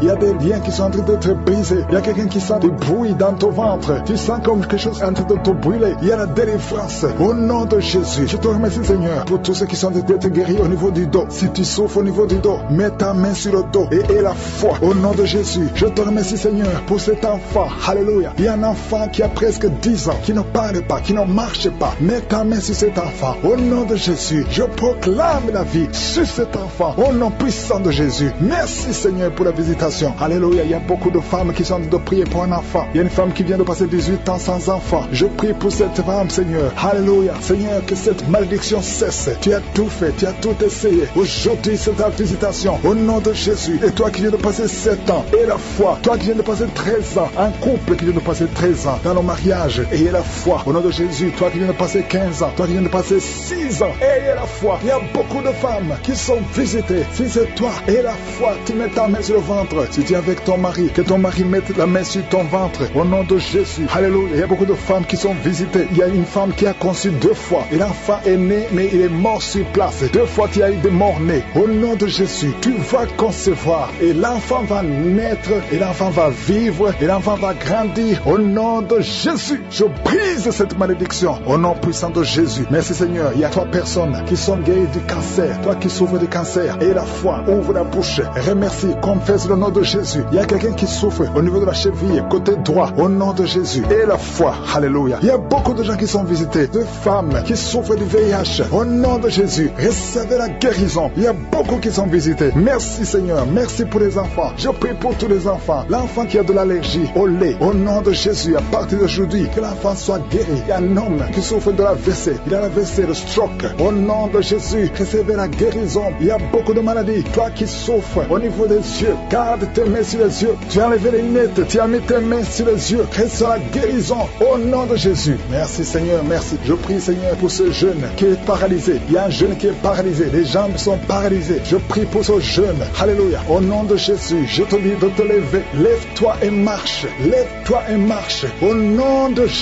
Il y a des liens qui sont en train d'être brisés. Il y a quelqu'un qui sent du bruit dans ton ventre. Tu sens comme quelque chose en train de te brûler. Il y a la délivrance. Au nom de Jésus. Je te remercie Seigneur pour tous ceux qui sont en train d'être guéris au niveau du dos. Si tu souffres au niveau du dos, mets ta main sur le dos et aie la foi. Au nom de Jésus. Je te remercie Seigneur pour cet enfant. Alléluia. Il y a un enfant qui a presque 10 ans, qui ne parle pas, qui ne marche pas. Mets ta main sur cet enfant. Au nom de Jésus. Je proclame la vie sur cet enfant. Au nom puissant de Jésus. Merci Seigneur pour la visitation. Alléluia. Il y a beaucoup de femmes qui sont en train de prier pour un enfant. Il y a une femme qui vient de passer 18 ans sans enfant. Je prie pour cette femme Seigneur. Alléluia. Seigneur, que cette malédiction cesse. Tu as tout fait. Tu as tout essayé. Aujourd'hui c'est ta visitation. Au nom de Jésus. Et toi qui viens de passer 7 ans. Et la foi. Toi qui viens de passer 13 ans. Un couple qui vient de passer 13 ans dans le mariage. Ayez la foi. Au nom de Jésus. Toi qui viens de passer 15 ans. Toi qui viens de passer 6 ans. Ayez la foi. Il y a beaucoup de femmes qui sont visitées. Si c'est toi, ayez la foi. Tu mets ta main sur le ventre. Si tu es avec ton mari, que ton mari mette la main sur ton ventre. Au nom de Jésus. Alléluia. Il y a beaucoup de femmes qui sont visitées. Il y a une femme qui a conçu 2 fois. Et l'enfant est né, mais il est mort sur place. 2 fois, tu as eu des morts-nés. Au nom de Jésus, tu vas concevoir. Et l'enfant va naître. Et l'enfant va vivre. Et l'enfant va grandir. Au nom de Jésus. Je brise cette malédiction au nom puissant de Jésus. Merci Seigneur. Il y a 3 personnes qui sont guéries du cancer. Toi qui souffres du cancer, et la foi, ouvre la bouche. Remercie, confesse le nom de Jésus. Il y a quelqu'un qui souffre au niveau de la cheville, côté droit, au nom de Jésus. Et la foi, alléluia. Il y a beaucoup de gens qui sont visités, de femmes qui souffrent du VIH. Au nom de Jésus, recevez la guérison. Il y a beaucoup qui sont visités. Merci Seigneur. Merci pour les enfants. Je prie pour tous les enfants. L'enfant qui a de l'allergie au lait, au nom de Jésus, à partir d'aujourd'hui, que l'enfant soit guéri. Il y a un homme qui souffre de l'AVC. Il a l'AVC, le stroke. Au nom de Jésus, recevez la guérison. Il y a beaucoup de maladies. Toi qui souffres au niveau des yeux, garde tes mains sur les yeux. Tu as enlevé les lunettes, tu as mis tes mains sur les yeux. Reçois la guérison au nom de Jésus. Merci Seigneur, merci. Je prie Seigneur pour ce jeune qui est paralysé. Il y a un jeune qui est paralysé. Les jambes sont paralysées. Je prie pour ce jeune. Alléluia. Au nom de Jésus, je te dis de te lever. Lève-toi et marche. Lève-toi et marche. Au nom de Jésus.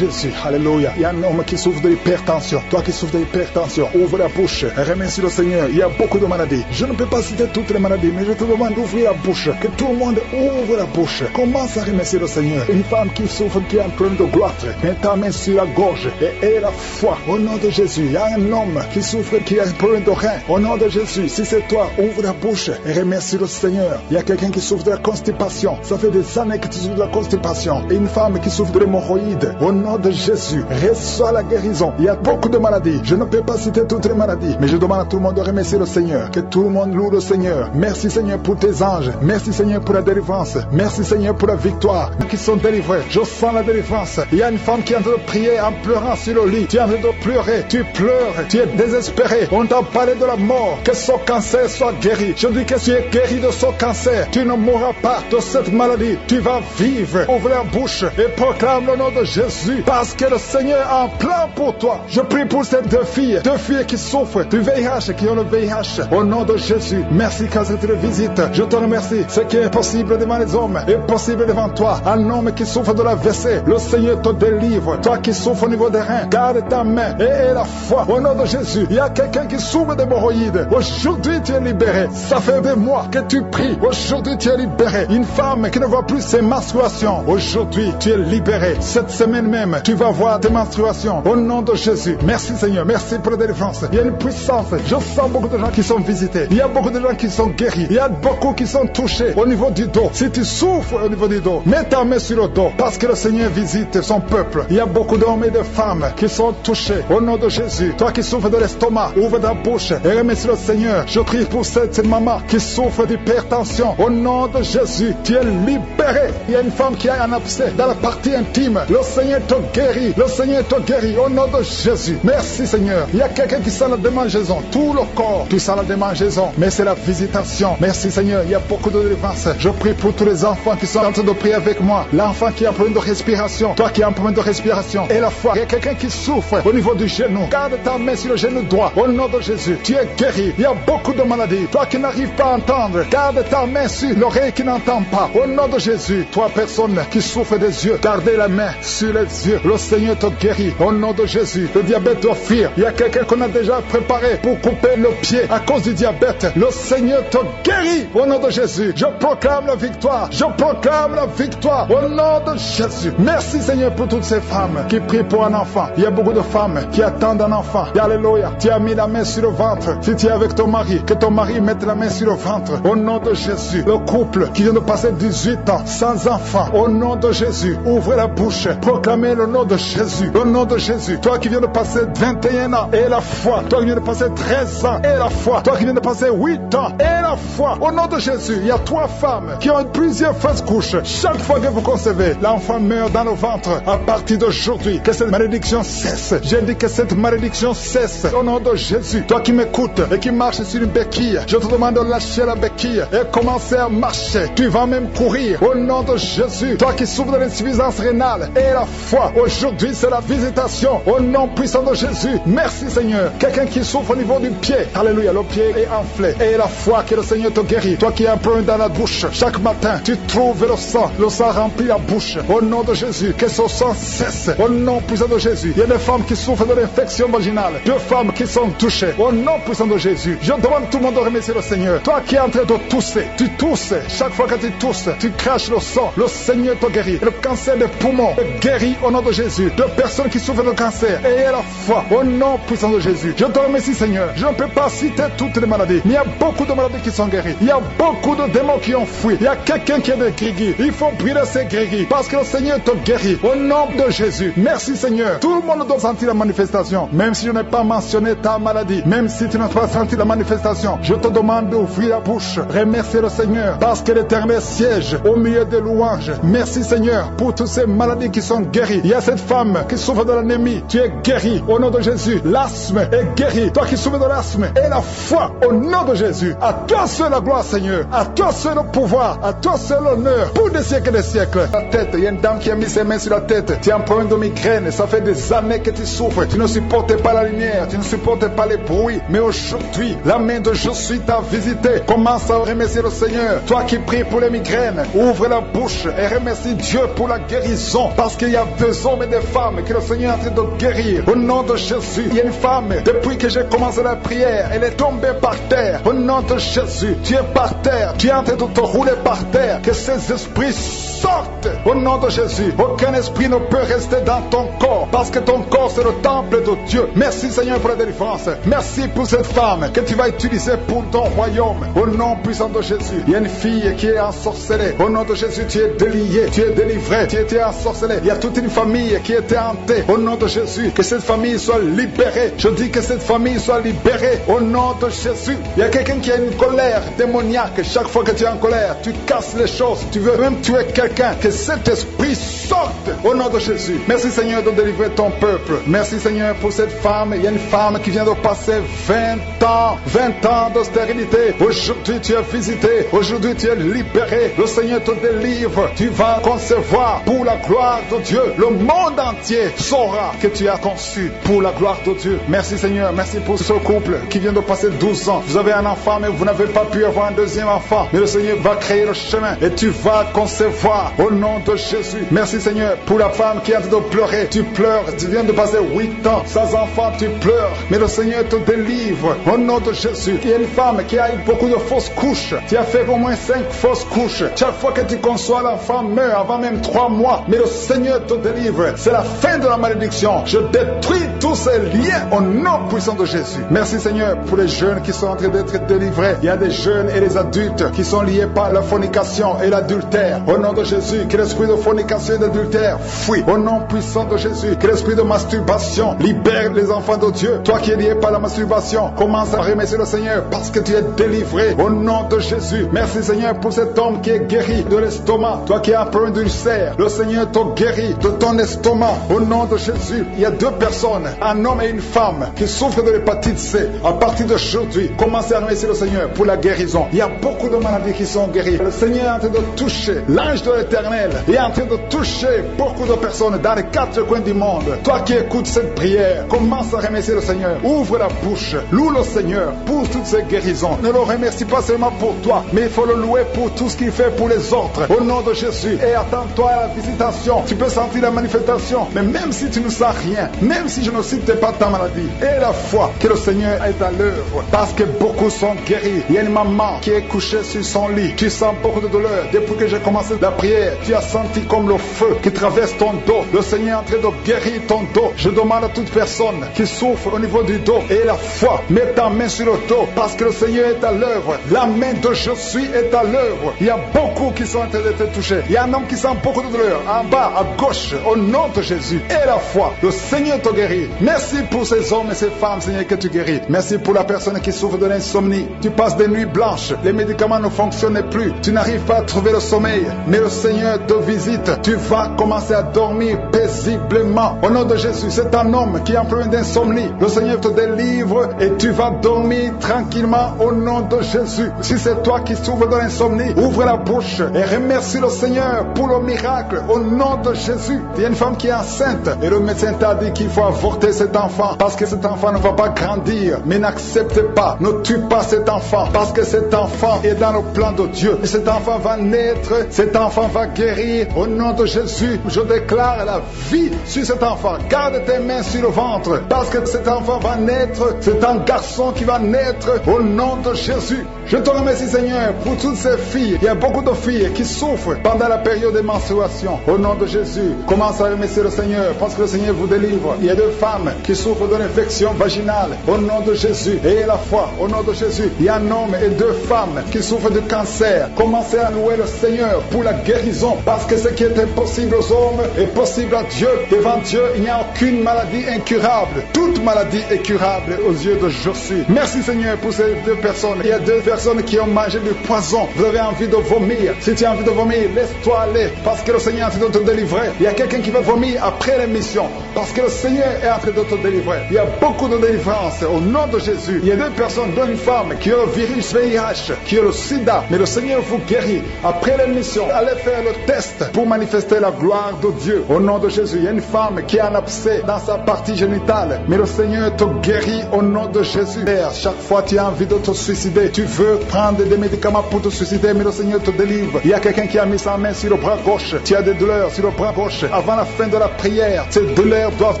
Alléluia. Il y a un homme qui souffre de l'hypertension. Toi qui souffres de l'hypertension, ouvre la bouche. Remercie le Seigneur. Il y a beaucoup de maladies. Je ne peux pas citer toutes les maladies, mais je te demande d'ouvrir la bouche. Que tout le monde ouvre la bouche. Commence à remercier le Seigneur. Une femme qui souffre, qui a un problème de gloître, mets ta main sur la gorge et aie la foi. Au nom de Jésus. Il y a un homme qui souffre, qui a un problème de rein. Au nom de Jésus. Si c'est toi, ouvre la bouche et remercie le Seigneur. Il y a quelqu'un qui souffre de la constipation. Ça fait des années que tu souffres de la constipation. Et une femme qui souffre de l'hémorroïde. Au nom de Jésus, reçois la guérison. Il y a beaucoup de maladies. Je ne peux pas citer toutes les maladies, mais je demande à tout le monde de remercier le Seigneur. Que tout le monde loue le Seigneur. Merci Seigneur pour tes anges. Merci Seigneur pour la délivrance. Merci Seigneur pour la victoire. Qui sont délivrés. Je sens la délivrance. Il y a une femme qui est en train de prier en pleurant sur le lit. Tu es en train de pleurer. Tu pleures. Tu es désespéré. On t'a parlé de la mort. Que ce cancer soit guéri. Je dis que tu es guéri de ce cancer. Tu ne mourras pas de cette maladie. Tu vas vivre. Ouvre la bouche et proclame le nom de Jésus. Parce que le Seigneur a un plan pour toi. Je prie pour ces deux filles qui souffrent du VIH, qui ont le VIH. Au nom de Jésus. Merci quand tu le visites. Je te remercie. Ce qui est possible devant les hommes est possible devant toi. Un homme qui souffre de la WC, le Seigneur te délivre. Toi qui souffres au niveau des reins, garde ta main et aie la foi. Au nom de Jésus. Il y a quelqu'un qui souffre d'hémorroïdes. Aujourd'hui tu es libéré. Ça fait des mois que tu pries. Aujourd'hui tu es libéré. Une femme qui ne voit plus ses menstruations. Aujourd'hui tu es libéré. Cette semaine même, tu vas voir tes menstruations. Au nom de Jésus. Merci Seigneur. Merci pour la délivrance. Il y a une puissance. Je sens beaucoup de gens qui sont visités. Il y a beaucoup de gens qui sont guéris. Il y a beaucoup qui sont touchés au niveau du dos. Si tu souffres au niveau du dos, mets ta main sur le dos. Parce que le Seigneur visite son peuple. Il y a beaucoup d'hommes et de femmes qui sont touchés. Au nom de Jésus. Toi qui souffres de l'estomac, ouvre ta bouche et remercie le Seigneur. Je prie pour cette maman qui souffre d'hypertension. Au nom de Jésus, tu es libéré. Il y a une femme qui a un abcès dans la partie intime. Le Seigneur te guérit. Le Seigneur te guérit. Au nom de Jésus. Merci Seigneur. Il y a quelqu'un qui sent la démangeaison. Tout le corps, tu sens la démangeaison. Mais c'est la visitation. Merci Seigneur. Il y a beaucoup de délivrance. Je prie pour tous les enfants qui sont en train de prier avec moi. L'enfant qui a un problème de respiration. Toi qui as un problème de respiration. Et la foi. Il y a quelqu'un qui souffre au niveau du genou. Garde ta main sur le genou droit. Au nom de Jésus. Tu es guéri. Il y a beaucoup de maladies. Toi qui n'arrives pas à entendre. Garde ta main sur l'oreille qui n'entend pas. Au nom de Jésus. Toi personne qui souffre des yeux. Gardez la main sur les yeux. Le Seigneur te guérit. Au nom de Jésus. Le diabète doit fuir. Il y a quelqu'un qu'on a déjà préparé pour couper le pied à cause du diabète. Le Seigneur te guérit. Au nom de Jésus. Je proclame la victoire. Je proclame la victoire. Au nom de Jésus. Merci Seigneur pour toutes ces femmes qui prient pour un enfant. Il y a beaucoup de femmes qui attendent un enfant. Alléluia. Tu as mis la main sur le ventre. Si tu es avec ton mari, que ton mari mette la main sur le ventre. Au nom de Jésus. Le couple qui vient de passer 18 ans sans enfant. Au nom de Jésus. Ouvrez la bouche. Proclamez le nom de Jésus. Le nom de Jésus. Toi qui viens de passer 21 ans et la foi. Toi qui viens de passer 13 ans et la foi. Toi qui viens de passer 8 ans et la foi. Au nom de Jésus. Il y a 3 femmes qui ont plusieurs fausses couches. Chaque fois que vous concevez, l'enfant meurt dans le ventre. À partir d'aujourd'hui, que cette malédiction cesse. J'ai dit que cette malédiction cesse. Au nom de Jésus. Toi qui m'écoutes et qui marches sur une béquille, je te demande de lâcher la béquille et commencer à marcher. Tu vas même courir. Au nom de Jésus. Toi qui souffres de l'insuffisance rénale et la foi. Aujourd'hui, c'est la visitation. Au nom puissant de Jésus. Merci Seigneur. Quelqu'un qui souffre au niveau du pied. Alléluia. Le pied est enflé. Et la foi que le Seigneur te guérit. Toi qui as un problème dans la bouche. Chaque matin, tu trouves le sang. Le sang remplit la bouche. Au nom de Jésus. Que ce sang cesse. Au nom puissant de Jésus. Il y a des femmes qui souffrent de l'infection vaginale. 2 femmes qui sont touchées. Au nom puissant de Jésus. Je demande tout le monde de remercier le Seigneur. Toi qui es en train de tousser. Tu tousses. Chaque fois que tu tousses, tu craches le sang. Le Seigneur te guérit. Le cancer des poumons est guéri au nom de Jésus, de personnes qui souffrent de cancer. Ayez la foi au nom puissant de Jésus. Je te remercie, Seigneur. Je ne peux pas citer toutes les maladies, mais il y a beaucoup de maladies qui sont guéries. Il y a beaucoup de démons qui ont fui. Il y a quelqu'un qui est de grégui. Il faut brûler ces grégui parce que le Seigneur te guérit au nom de Jésus. Merci, Seigneur. Tout le monde doit sentir la manifestation. Même si je n'ai pas mentionné ta maladie, même si tu n'as pas senti la manifestation, je te demande d'ouvrir la bouche. Remercier le Seigneur parce que l'Éternel siège au milieu des louanges. Merci, Seigneur, pour toutes ces maladies qui sont guéries. Il y a cette femme qui souffre de l'anémie. Tu es guéri au nom de Jésus. L'asthme est guéri. Toi qui souffres de l'asthme, et la foi au nom de Jésus. À toi seul la gloire, Seigneur. À toi seul le pouvoir. À toi seul l'honneur pour des siècles et des siècles. La tête, il y a une dame qui a mis ses mains sur la tête. Tu as un problème de migraine. Ça fait des années que tu souffres. Tu ne supportes pas la lumière. Tu ne supportes pas les bruits. Mais aujourd'hui, la main de Jésus t'a visité. Commence à remercier le Seigneur. Toi qui pries pour les migraines, ouvre la bouche et remercie Dieu pour la guérison. Parce qu'il y a des hommes et des femmes que le Seigneur est en train de guérir. Au nom de Jésus, il y a une femme, depuis que j'ai commencé la prière, elle est tombée par terre. Au nom de Jésus, tu es par terre. Tu es en train de te rouler par terre. Que ces esprits sortent. Au nom de Jésus, aucun esprit ne peut rester dans ton corps. Parce que ton corps, c'est le temple de Dieu. Merci, Seigneur, pour la délivrance. Merci pour cette femme que tu vas utiliser pour ton royaume. Au nom puissant de Jésus, il y a une fille qui est ensorcelée. Au nom de Jésus, tu es délié, tu es délivré, tu étais ensorcelé. Il y a toute une famille qui était hantée. Au nom de Jésus, que cette famille soit libérée. Je dis que cette famille soit libérée. Au nom de Jésus, il y a quelqu'un qui a une colère démoniaque. Chaque fois que tu es en colère, tu casses les choses. Tu veux même tuer quelqu'un. Que cet esprit sorte. Au nom de Jésus. Merci, Seigneur, de délivrer ton peuple. Merci, Seigneur, pour cette femme. Il y a une femme qui vient de passer 20 ans de stérilité. Aujourd'hui, tu es visité. Aujourd'hui, tu es libéré. Le Seigneur te délivre. Tu vas concevoir pour la gloire de Dieu. Le monde entier saura que tu as conçu pour la gloire de Dieu. Merci, Seigneur. Merci pour ce couple qui vient de passer 12 ans. Vous avez un enfant, mais vous n'avez pas pu avoir un deuxième enfant. Mais le Seigneur va créer le chemin et tu vas concevoir au nom de Jésus. Merci, Seigneur, pour la femme qui est en train de pleurer. Tu pleures. Tu viens de passer 8 ans sans enfant. Tu pleures. Mais le Seigneur te délivre au nom de Jésus. Il y a une femme qui a eu beaucoup de fausses couches. Tu as fait au moins 5 fausses couches. Chaque fois que tu conçois, l'enfant meurt avant même 3 mois. Mais le Seigneur te délivre. C'est la fin de la malédiction. Je détruis tous ces liens au nom puissant de Jésus. Merci, Seigneur, pour les jeunes qui sont en train d'être délivrés. Il y a des jeunes et des adultes qui sont liés par la fornication et l'adultère. Au nom de Jésus, que l'esprit de fornication et d'adultère fuit. Au nom puissant de Jésus, que l'esprit de masturbation libère les enfants de Dieu. Toi qui es lié par la masturbation, commence à remercier le Seigneur parce que tu es délivré. Au nom de Jésus. Merci, Seigneur, pour cet homme qui est guéri de l'estomac. Toi qui as un problème d'ulcère, le Seigneur te guérit de ton estomac. Au nom de Jésus, il y a 2 personnes, un homme et une femme, qui souffrent de l'hépatite C. À partir d'aujourd'hui, commencez à remercier le Seigneur pour la guérison. Il y a beaucoup de maladies qui sont guéries. Le Seigneur est en train de toucher l'ange de l'Éternel. Il est en train de toucher beaucoup de personnes dans les 4 coins du monde. Toi qui écoutes cette prière, commence à remercier le Seigneur. Ouvre la bouche, loue le Seigneur pour toutes ces guérisons. Ne le remercie pas seulement pour toi, mais il faut le louer pour tout ce qu'il fait pour les autres. Au nom de Jésus. Et attends-toi à la visitation. Tu peux sentir la manifestation, mais même si tu ne sens rien, même si je ne cite pas ta maladie, et la foi que le Seigneur est à l'œuvre, parce que beaucoup sont guéris. Il y a une maman qui est couchée sur son lit. Tu sens beaucoup de douleur. Depuis que j'ai commencé la prière, tu as senti comme le feu qui traverse ton dos. Le Seigneur est en train de guérir ton dos. Je demande à toute personne qui souffre au niveau du dos, et la foi, mets ta main sur le dos, parce que le Seigneur est à l'œuvre. La main de Jésus est à l'œuvre. Il y a beaucoup qui sont en train d'être touchés. Il y a un homme qui sent beaucoup de douleur en bas, à gauche, au nom de Jésus. Et la foi, le Seigneur te guérit. Merci pour ces hommes et ces femmes, Seigneur, que tu guéris. Merci pour la personne qui souffre de l'insomnie. Tu passes des nuits blanches, les médicaments ne fonctionnent plus, tu n'arrives pas à trouver le sommeil, mais le Seigneur te visite. Tu vas commencer à dormir paisiblement. Au nom de Jésus, c'est un homme qui est en problème d'insomnie. Le Seigneur te délivre et tu vas dormir tranquillement au nom de Jésus. Si c'est toi qui souffres de l'insomnie, ouvre la bouche et remercie le Seigneur pour le miracle au nom de Jésus. Il y a une femme qui est enceinte et le médecin t'a dit qu'il faut avorter cet enfant parce que cet enfant ne va pas grandir. Mais n'accepte pas, ne tue pas cet enfant parce que cet enfant est dans le plan de Dieu. Et cet enfant va naître, cet enfant va guérir au nom de Jésus. Je déclare la vie sur cet enfant. Garde tes mains sur le ventre parce que cet enfant va naître. C'est un garçon qui va naître au nom de Jésus. Je te remercie, Seigneur, pour toutes ces filles. Il y a beaucoup de filles qui souffrent pendant la période de menstruation. Au nom de Jésus, commence à remercier le Seigneur parce que le Seigneur vous délivre. Il y a deux femmes qui souffrent d'une infection vaginale. Au nom de Jésus, ayez la foi. Au nom de Jésus, il y a un homme et deux femmes qui souffrent de cancer. Commencez à louer le Seigneur pour la guérison parce que ce qui est impossible aux hommes est possible à Dieu. Devant Dieu, il n'y a aucune maladie incurable. Toute maladie est curable aux yeux de Jésus. Merci, Seigneur, pour ces deux personnes. Il y a deux personnes qui ont mangé du poison. Vous avez envie de vomir. Si tu as envie de vomir, laisse-toi aller parce que le Seigneur est en train de te délivrer. Il y a quelqu'un qui va vomir après l'émission parce que le Seigneur est en train de te délivrer. Il y a beaucoup de délivrance au nom de Jésus. Il y a deux personnes, dont une femme qui a le virus VIH, qui a le sida, mais le Seigneur vous guérit. Après l'émission, allez faire le test pour manifester la gloire de Dieu au nom de Jésus. Il y a une femme qui a un abcès dans sa partie génitale, mais le Seigneur te guérit au nom de Jésus. Chaque fois tu as envie de te suicider, tu veux prendre des médicaments pour te suicider, mais le Seigneur te délivre. Il y a quelqu'un qui a mis sa main sur le bras gauche, tu as des douleurs sur le bras gauche. Avant la fin de la prière, ces douleurs doivent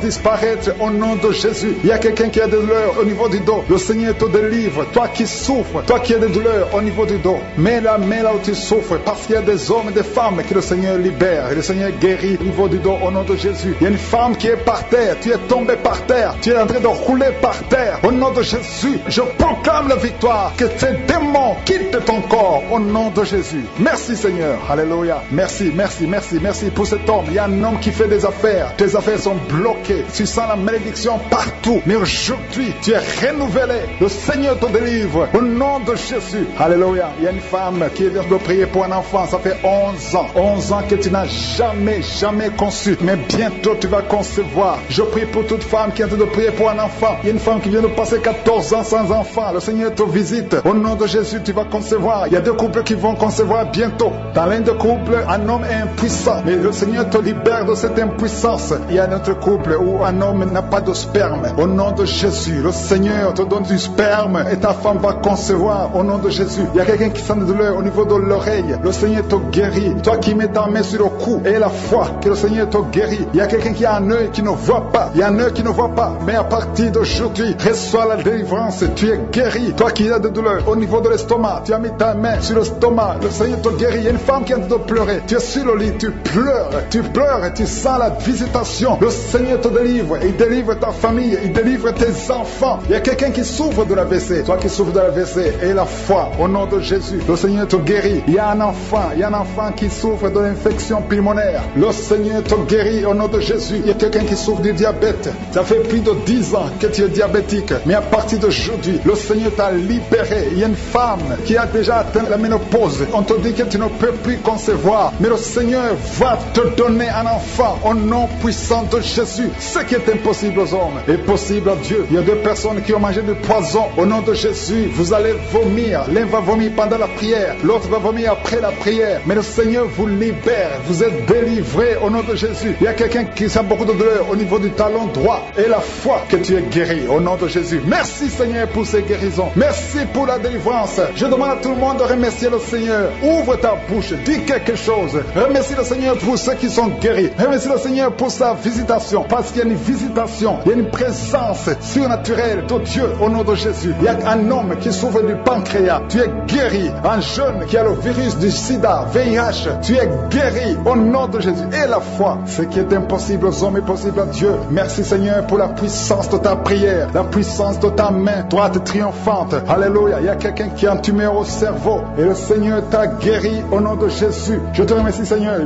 disparaître au nom de Jésus. Il y a quelqu'un qui a des douleurs au niveau du dos, le Seigneur te délivre. Toi qui souffres, toi qui as des douleurs au niveau du dos, mets la main là où tu souffres, parce qu'il y a des hommes et des femmes que le Seigneur libère et le Seigneur guérit au niveau du dos au nom de Jésus. Il y a une femme qui est par terre, tu es tombé par terre, tu es en train de rouler par terre. Au nom de Jésus, je proclame la victoire, que ces démons quittent ton corps au nom de Jésus. Merci Seigneur, alléluia. Merci pour cet homme. Il y a un homme qui fait des affaires, tes affaires sont bloquées, tu sens la malédiction partout, mais aujourd'hui tu es renouvelé. Le Seigneur te délivre au nom de Jésus, alléluia. Il y a une femme qui vient de prier pour un enfant, ça fait 11 ans que tu n'as jamais conçu, mais bientôt tu vas concevoir. Je prie pour toute femme qui est en train de prier pour un enfant. Il y a une femme qui vient de passer 14 ans sans enfant, le Seigneur te visite, au nom de Jésus tu vas concevoir. Il y a deux couples qui vont concevoir bientôt. Dans l'un des couples, un homme est impuissant, mais le Seigneur te libère de cette impuissance. Il y a un autre couple où un homme n'a pas de sperme. Au nom de Jésus, le Seigneur te donne du sperme et ta femme va concevoir au nom de Jésus. Il y a quelqu'un qui sent de douleur au niveau de l'oreille, le Seigneur te guérit. Toi qui mets ta main sur le cou et la foi que le Seigneur te guérit. Il y a quelqu'un qui a un œil qui ne voit pas, il y a un œil qui ne voit pas, mais à partir d'aujourd'hui, reçois la délivrance, tu es guéri. Toi qui as des douleurs au niveau de l'estomac, tu as mis ta main sur l'estomac, le Seigneur te guérit. Il y a une femme qui est en train de pleurer, tu es sur le lit, tu pleures et tu sens la visitation. Le Seigneur te délivre, il délivre ta famille, il délivre tes enfants. Il y a quelqu'un qui souffre de l'AVC, toi qui souffres de l'AVC, et la foi au nom de Jésus, le Seigneur te guérit. Il y a un enfant qui souffre de l'infection pulmonaire, le Seigneur te guérit au nom de Jésus. Il y a quelqu'un qui souffre du diabète, ça fait plus de 10 ans que tu es diabétique, mais à partir d'aujourd'hui, le Seigneur t'a libéré. Il y a une femme qui a déjà atteint la ménopause, on te dit que tu ne peux plus concevoir, mais le Seigneur va te donner un enfant au nom puissant de Jésus. Ce qui est impossible aux hommes est possible à Dieu. Il y a deux personnes qui ont mangé du poison au nom de Jésus. Vous allez vomir, l'un va vomir pendant la prière, l'autre va vomir après la prière, mais le Seigneur vous libère, vous êtes délivrés au nom de Jésus. Il y a quelqu'un qui sent beaucoup de douleur au niveau du talon droit, et la foi que tu es guéri au nom de Jésus. Merci Seigneur pour ces guérisons, merci pour la délivrance. Je demande à tout le monde de remercier le Seigneur. Ouvre ta bouche, dis quelque chose, remercie le Seigneur pour ceux qui sont guéris, remercie le Seigneur pour sa visitation, parce qu'il y a une visitation, il y a une présence surnaturelle de Dieu au nom de Jésus. Il y a un homme qui souffre du pancréas, tu es guéri. Un jeune qui a le virus du sida, VIH, tu es guéri au nom de Jésus. Et la foi, ce qui est impossible aux hommes est possible à Dieu. Merci Seigneur pour la puissance de ta prière, la puissance de ta main droite triomphante. Alléluia. Il y a quelqu'un qui a un tumeur au cerveau et le Seigneur t'a guéri au nom de Jésus. Je te remercie Seigneur.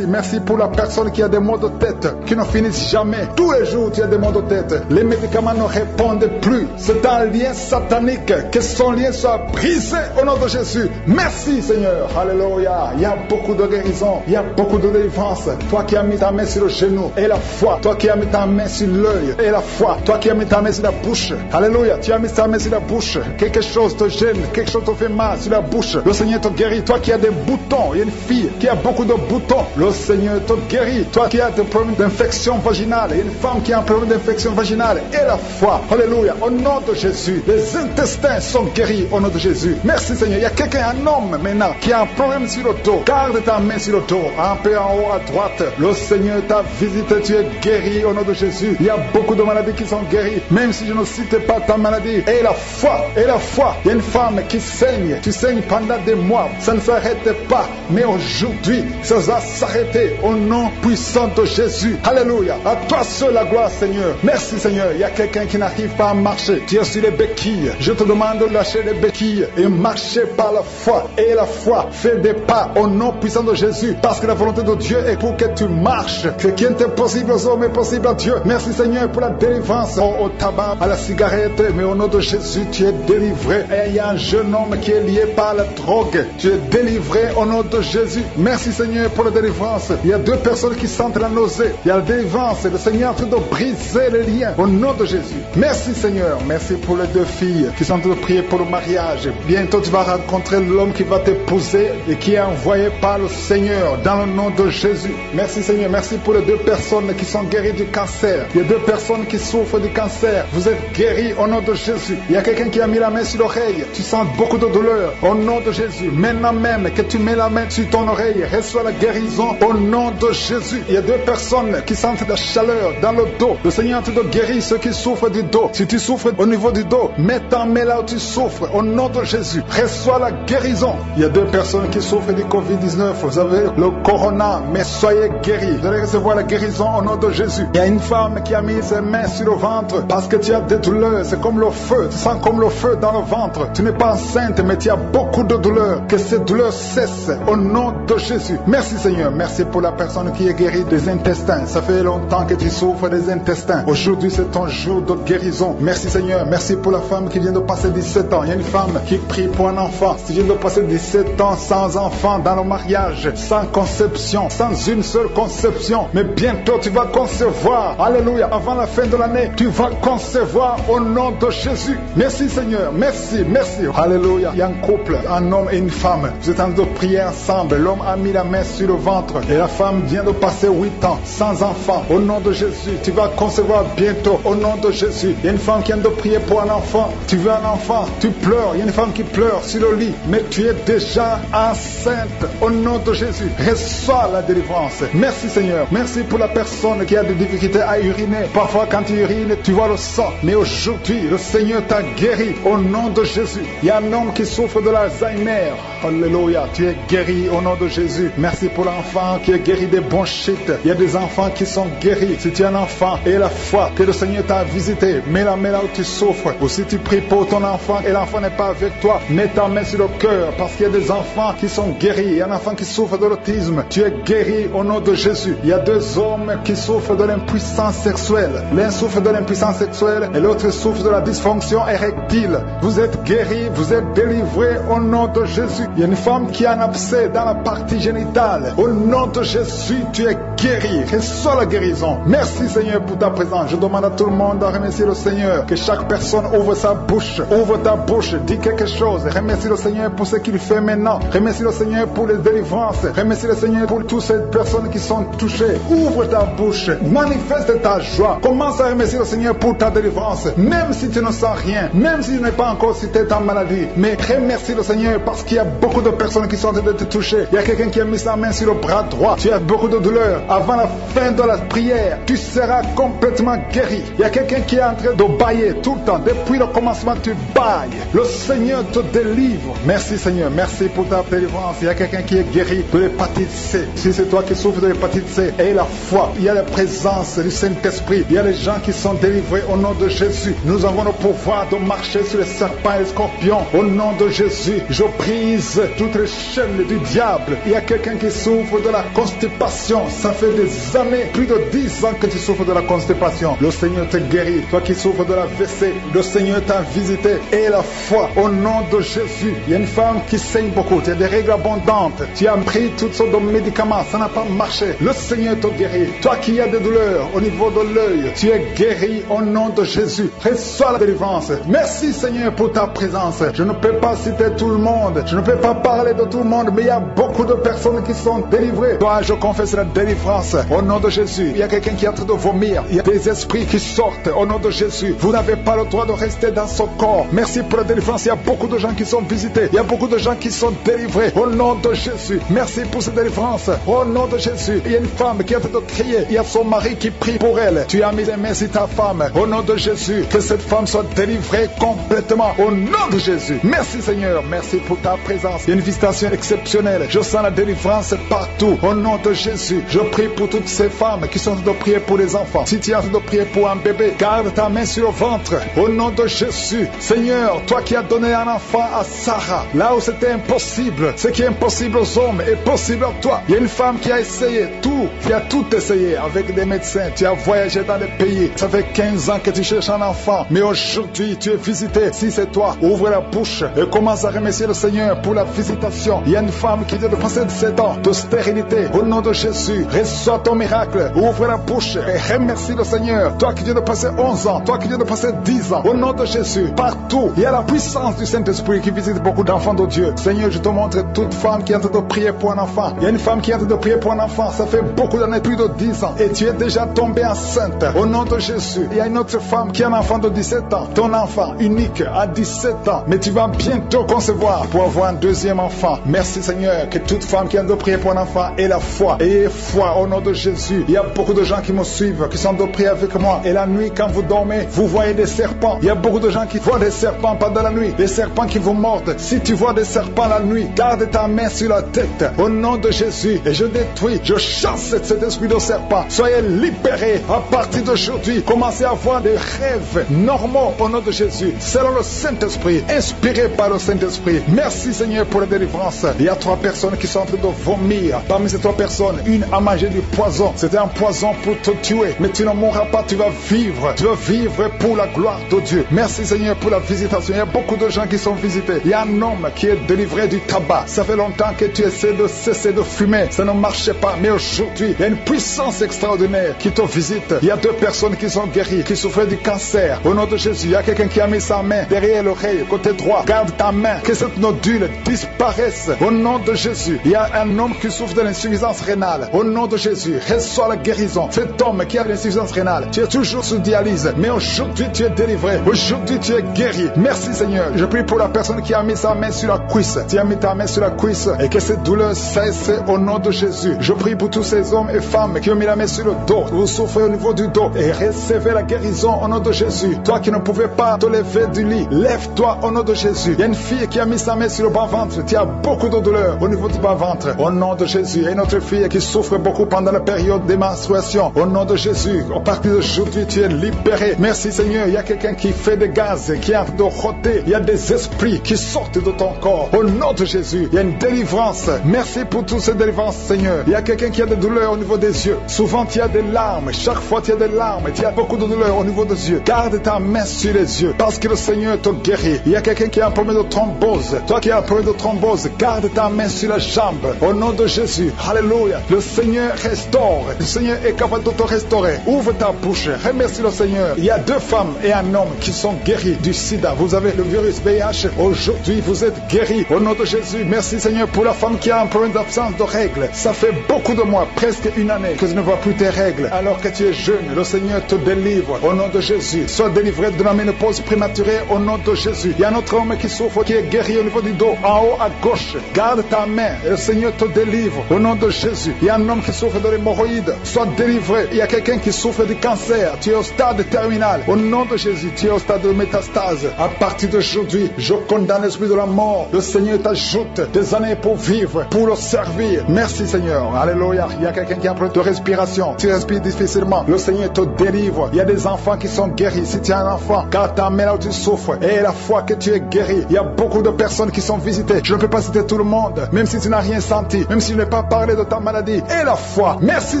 Merci pour la personne qui a des maux de tête qui ne finissent jamais. Tous les jours tu as des maux de tête. Les médicaments ne répondent plus. C'est un lien satanique. Que son lien soit brisé au nom de Jésus. Merci Seigneur. Alléluia. Il y a beaucoup de guérison. Il y a beaucoup de délivrance. Toi qui as mis ta main sur le genou et la foi. Toi qui as mis ta main sur l'œil et la foi. Toi qui as mis ta main sur la bouche. Alléluia. Tu as mis ta main sur la bouche. Quelque chose te gêne. Quelque chose te fait mal sur la bouche. Le Seigneur te guérit. Toi qui as des boutons. Il y a une fille qui a beaucoup de boutons. Le Seigneur te guérit. Toi qui as des problèmes d'infection vaginale. Il y a une femme qui a un problème d'infection vaginale. Et la foi. Alléluia. Au nom de Jésus. Les intestins sont guéris au nom de Jésus. Merci Seigneur. Il y a quelqu'un, un homme maintenant, qui a un problème sur le dos. Garde ta main sur le dos. Un peu en haut à droite. Le Seigneur t'a visité. Tu es guéri au nom de Jésus. Il y a beaucoup de maladies qui sont guéries. Même si je ne cite pas ta maladie. Et la foi. Et la foi. Il y a une femme femme qui saigne. Tu saignes pendant des mois. Ça ne s'arrête pas. Mais aujourd'hui, ça va s'arrêter au nom puissant de Jésus. Alléluia. À toi seul la gloire, Seigneur. Merci, Seigneur. Il y a quelqu'un qui n'arrive pas à marcher. Tu es sur les béquilles. Je te demande de lâcher les béquilles et marcher par la foi. Et la foi fait des pas au nom puissant de Jésus. Parce que la volonté de Dieu est pour que tu marches. Ce qui est impossible aux hommes est possible à Dieu. Merci, Seigneur, pour la délivrance au tabac, à la cigarette. Mais au nom de Jésus, tu es délivré. Et il y a un jeune homme qui est lié par la drogue. Tu es délivré au nom de Jésus. Merci, Seigneur, pour la délivrance. Il y a 2 personnes qui sentent la nausée. Il y a la délivrance. Le Seigneur est en train de briser les liens au nom de Jésus. Merci, Seigneur. Merci pour les 2 filles qui sont en train de prier pour le mariage. Bientôt, tu vas rencontrer l'homme qui va t'épouser et qui est envoyé par le Seigneur dans le nom de Jésus. Merci, Seigneur. Merci pour les 2 personnes qui sont guéries du cancer. Il y a 2 personnes qui souffrent du cancer. Vous êtes guéris au nom de Jésus. Il y a quelqu'un qui a mis la main sur l'oreille. Tu sens beaucoup de douleur au nom de Jésus. Maintenant même que tu mets la main sur ton oreille, reçois la guérison au nom de Jésus. Il y a 2 personnes qui sentent la chaleur dans le dos. Le Seigneur te guérit ceux qui souffrent du dos. Si tu souffres au niveau du dos, mets ta main là où tu souffres au nom de Jésus. Reçois la guérison. Il y a 2 personnes qui souffrent du Covid-19. Vous avez le corona, mais soyez guéris. Vous allez recevoir la guérison au nom de Jésus. Il y a une femme qui a mis ses mains sur le ventre parce que tu as des douleurs. C'est comme le feu. Tu sens comme le feu dans le ventre. Tu n'es pas enceinte, mais tu as beaucoup de douleurs. Que ces douleurs cessent au nom de Jésus. Merci, Seigneur. Merci pour la personne qui est guérie des intestins. Ça fait longtemps que tu souffres des intestins. Aujourd'hui, c'est ton jour de guérison. Merci, Seigneur. Merci pour la femme qui vient de passer 17 ans. Il y a une femme qui prie pour un enfant. Tu viens de passer 17 ans sans enfant dans le mariage, sans conception, sans une seule conception. Mais bientôt, tu vas concevoir. Alléluia. Avant la fin de l'année, tu vas concevoir au nom de Jésus. Merci, Seigneur. Merci, merci. Alléluia. Il y a un couple, un homme et une femme. Vous êtes en train de prier ensemble. L'homme a mis la main sur le ventre et la femme vient de passer 8 ans sans enfant. Au nom de Jésus, tu vas concevoir bientôt. Au nom de Jésus. Il y a une femme qui vient de prier pour un enfant. Tu veux un enfant, tu pleures. Il y a une femme qui pleure sur le lit, mais tu es déjà enceinte. Au nom de Jésus, reçois la délivrance. Merci, Seigneur. Merci pour la personne qui a des difficultés à uriner. Parfois, quand tu urines, tu vois le sang. Mais aujourd'hui, le Seigneur t'a guéri. Au nom de Jésus. Il y a un homme qui souffre de l'Alzheimer. Alléluia. Tu es guéri au nom de Jésus. Merci pour l'enfant qui est guéri des bronchites. Il y a des enfants qui sont guéris. Si tu es un enfant et la foi que le Seigneur t'a visité, mets la main là où tu souffres. Ou si tu pries pour ton enfant et l'enfant n'est pas avec toi, mets ta main sur le cœur parce qu'il y a des enfants qui sont guéris. Il y a un enfant qui souffre de l'autisme. Tu es guéri au nom de Jésus. Il y a 2 hommes qui souffrent de l'impuissance sexuelle. L'un souffre de l'impuissance sexuelle et l'autre souffre de la dysfonction érectile. Vous êtes guéris, vous êtes délivrés au nom de Jésus. Il y a une femme qui a un abcès dans la partie génitale. Au nom de Jésus, tu es guéri. Reçois la guérison. Merci, Seigneur, pour ta présence. Je demande à tout le monde de remercier le Seigneur. Que chaque personne ouvre sa bouche. Ouvre ta bouche. Dis quelque chose. Remercie le Seigneur pour ce qu'il fait maintenant. Remercie le Seigneur pour les délivrances. Remercie le Seigneur pour toutes ces personnes qui sont touchées. Ouvre ta bouche. Manifeste ta joie. Commence à remercier le Seigneur pour ta délivrance. Même si tu ne sens rien. Même si tu n'es pas encore cité ta maladie. Mais remercie le Seigneur parce qu'il y a beaucoup de personnes qui sont en train de te toucher. Il y a quelqu'un qui a mis sa main sur le bras droit. Tu as beaucoup de douleur. Avant la fin de la prière, tu seras complètement guéri. Il y a quelqu'un qui est en train de bailler tout le temps. Depuis le commencement, tu bailles. Le Seigneur te délivre. Merci, Seigneur. Merci pour ta délivrance. Il y a quelqu'un qui est guéri de l'hépatite C. Si c'est toi qui souffres de l'hépatite C, aie la foi. Il y a la présence du Saint-Esprit. Il y a les gens qui sont délivrés au nom de Jésus. Nous avons le pouvoir de marcher sur les serpents et les scorpions. Au nom de Jésus, je brise toutes les chaînes du diable. Il y a quelqu'un qui souffre de la constipation. Ça fait des années, plus de 10 ans que tu souffres de la constipation. Le Seigneur te guérit. Toi qui souffres de la WC, le Seigneur t'a visité. Et la foi au nom de Jésus. Il y a une femme qui saigne beaucoup. Tu as des règles abondantes. Tu as pris toutes sortes de médicaments. Ça n'a pas marché. Le Seigneur te guérit. Toi qui as des douleurs au niveau de l'œil, tu es guéri au nom de Jésus. Reçois la délivrance. Merci, Seigneur, pour ta présence. Je ne peux pas citer tout le monde. Je ne peux pas parler de tout le monde, mais il y a beaucoup de personnes qui sont délivrées. Toi, je confesse la délivrance au nom de Jésus. Il y a quelqu'un qui est en train de vomir. Il y a des esprits qui sortent au nom de Jésus. Vous n'avez pas le droit de rester dans ce corps. Merci pour la délivrance. Il y a beaucoup de gens qui sont visités. Il y a beaucoup de gens qui sont délivrés au nom de Jésus. Merci pour cette délivrance au nom de Jésus. Il y a une femme qui est en train de crier. Il y a son mari qui prie pour elle. Tu as mis les mains sur ta femme au nom de Jésus. Que cette femme soit délivrée complètement au nom de Jésus. Merci Seigneur, merci pour ta présence. Il y a une visitation exceptionnelle. Je sens la délivrance partout. Au nom de Jésus, je prie pour toutes ces femmes qui sont en train de prier pour les enfants. Si tu es en train de prier pour un bébé, garde ta main sur le ventre. Au nom de Jésus, Seigneur, toi qui as donné un enfant à Sarah, là où c'était impossible, ce qui est impossible aux hommes est possible à toi. Il y a une femme qui a essayé tout, qui a tout essayé avec des médecins. Tu as voyagé dans des pays. Ça fait 15 ans que tu cherches un enfant, mais aujourd'hui tu es visité. Si c'est toi, ouvre la bouche et commence à remercier le Seigneur pour la visitation. Il y a une femme qui vient de passer 7 ans de stérilité. Au nom de Jésus, reçois ton miracle. Ouvre la bouche et remercie le Seigneur. Toi qui viens de passer 11 ans, toi qui viens de passer 10 ans, au nom de Jésus, partout, il y a la puissance du Saint-Esprit qui visite beaucoup d'enfants de Dieu. Seigneur, je te montre toute femme qui est en train de prier pour un enfant. Il y a une femme qui est en train de prier pour un enfant. Ça fait beaucoup d'années, plus de 10 ans. Et tu es déjà tombée enceinte. Au nom de Jésus, il y a une autre femme qui a un enfant de 17 ans. Ton enfant unique à 17 ans. Mais tu vas bientôt concevoir pour avoir un deuxième enfant. Merci Seigneur, que toute femme qui a de prier pour un enfant ait la foi. Ayez foi au nom de Jésus. Il y a beaucoup de gens qui me suivent, qui sont de prier avec moi. Et la nuit, quand vous dormez, vous voyez des serpents. Il y a beaucoup de gens qui voient des serpents pendant la nuit. Des serpents qui vous mordent. Si tu vois des serpents la nuit, garde ta main sur la tête. Au nom de Jésus. Et je détruis, je chasse cet esprit de serpent. Soyez libérés à partir d'aujourd'hui. Commencez à avoir des rêves normaux au nom de Jésus. Selon le Saint-Esprit, inspiré par le Saint-Esprit. Merci Seigneur pour la délivrance. Il y a 3 personnes qui sont en train de vomir. Parmi ces 3 personnes, une a mangé du poison. C'était un poison pour te tuer. Mais tu ne mourras pas, tu vas vivre. Tu vas vivre pour la gloire de Dieu. Merci Seigneur pour la visitation. Il y a beaucoup de gens qui sont visités. Il y a un homme qui est délivré du tabac. Ça fait longtemps que tu essaies de cesser de fumer. Ça ne marchait pas. Mais aujourd'hui, il y a une puissance extraordinaire qui te visite. Il y a 2 personnes qui sont guéries, qui souffraient du cancer. Au nom de Jésus, il y a quelqu'un qui a mis sa main derrière l'oreille, côté droit. Garde ta main, que cette nodule disparaisse. Au nom de Jésus, il y a un homme qui souffre de l'insuffisance rénale. Au nom de Jésus, reçois la guérison. Cet homme qui a l'insuffisance rénale, tu es toujours sous dialyse, mais aujourd'hui tu es délivré. Aujourd'hui tu es guéri. Merci Seigneur. Je prie pour la personne qui a mis sa main sur la cuisse. Tu as mis ta main sur la cuisse et que cette douleur cesse au nom de Jésus. Je prie pour tous ces hommes et femmes qui ont mis la main sur le dos. Vous souffrez au niveau du dos et recevez la guérison au nom de Jésus. Toi qui ne pouvais pas te lever du lit, lève-toi au nom de Jésus. Il y a une fille qui a mis sa main sur le bas-ventre. Tu as beaucoup de douleur au niveau du bas-ventre. Au nom de Jésus. Il y a une autre fille qui souffre beaucoup pendant la période des menstruations. Au nom de Jésus. À partir d'aujourd'hui, tu es libéré. Merci Seigneur. Il y a quelqu'un qui fait des gaz, qui est en train de rôter. Il y a des esprits qui sortent de ton corps. Au nom de Jésus. Il y a une délivrance. Merci pour toutes ces délivrances, Seigneur. Il y a quelqu'un qui a des douleurs au niveau des yeux. Souvent, tu as des larmes. Chaque fois, tu as des larmes. Tu as beaucoup de douleurs au niveau des yeux. Garde ta main sur les yeux parce que le Seigneur te guérit. Il y a quelqu'un qui a un problème de thrombose. Toi qui as un problème de thrombose, garde ta main sur la jambe. Au nom de Jésus. Alléluia. Le Seigneur restaure. Le Seigneur est capable de te restaurer. Ouvre ta bouche. Remercie le Seigneur. Il y a 2 femmes et un homme qui sont guéris du sida. Vous avez le virus VIH. Aujourd'hui, vous êtes guéris. Au nom de Jésus. Merci Seigneur pour la femme qui a un problème d'absence de règles. Ça fait beaucoup de mois, presque une année, que tu ne vois plus tes règles. Alors que tu es jeune, le Seigneur te délivre. Au nom de Jésus. Sois délivré de la ménopause prématurée. Au nom de Jésus. Il y a un autre homme qui souffre, qui est guéri au niveau du dos. En haut à gauche. Garde ta main et le Seigneur te délivre. Au nom de Jésus. Il y a un homme qui souffre de l'hémorroïde. Sois délivré. Il y a quelqu'un qui souffre du cancer. Tu es au stade terminal. Au nom de Jésus. Tu es au stade de métastase. À partir d'aujourd'hui, je condamne l'esprit de la mort. Le Seigneur t'ajoute des années pour vivre, pour le servir. Merci Seigneur. Alléluia. Il y a quelqu'un qui a un problème de respiration. Tu respires difficilement. Le Seigneur te délivre. Il y a des enfants qui sont guéris. Si tu as un enfant, garde ta main là où tu souffres. Et la foi que tu es guéri. Il y a beaucoup de personnes qui sont visitées. Je ne peux pas citer tout le monde. Même si tu n'as rien senti. Même si je n'ai pas parlé de ta maladie. Et la foi. Merci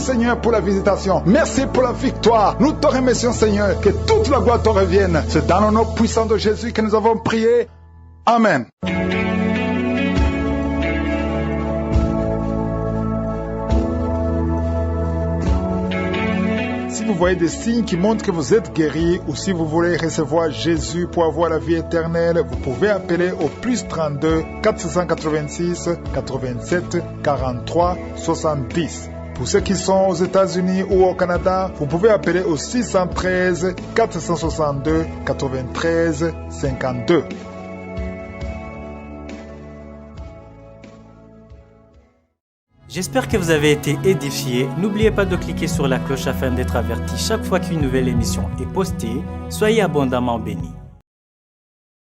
Seigneur pour la visitation. Merci pour la victoire. Nous te remercions Seigneur. Que toute la gloire te revienne. C'est dans le nom puissant de Jésus que nous avons prié. Amen. Si vous voyez des signes qui montrent que vous êtes guéri ou si vous voulez recevoir Jésus pour avoir la vie éternelle, vous pouvez appeler au plus 32 486 87 43 70. Pour ceux qui sont aux États-Unis ou au Canada, vous pouvez appeler au 613 462 93 52. J'espère que vous avez été édifiés. N'oubliez pas de cliquer sur la cloche afin d'être averti chaque fois qu'une nouvelle émission est postée. Soyez abondamment bénis.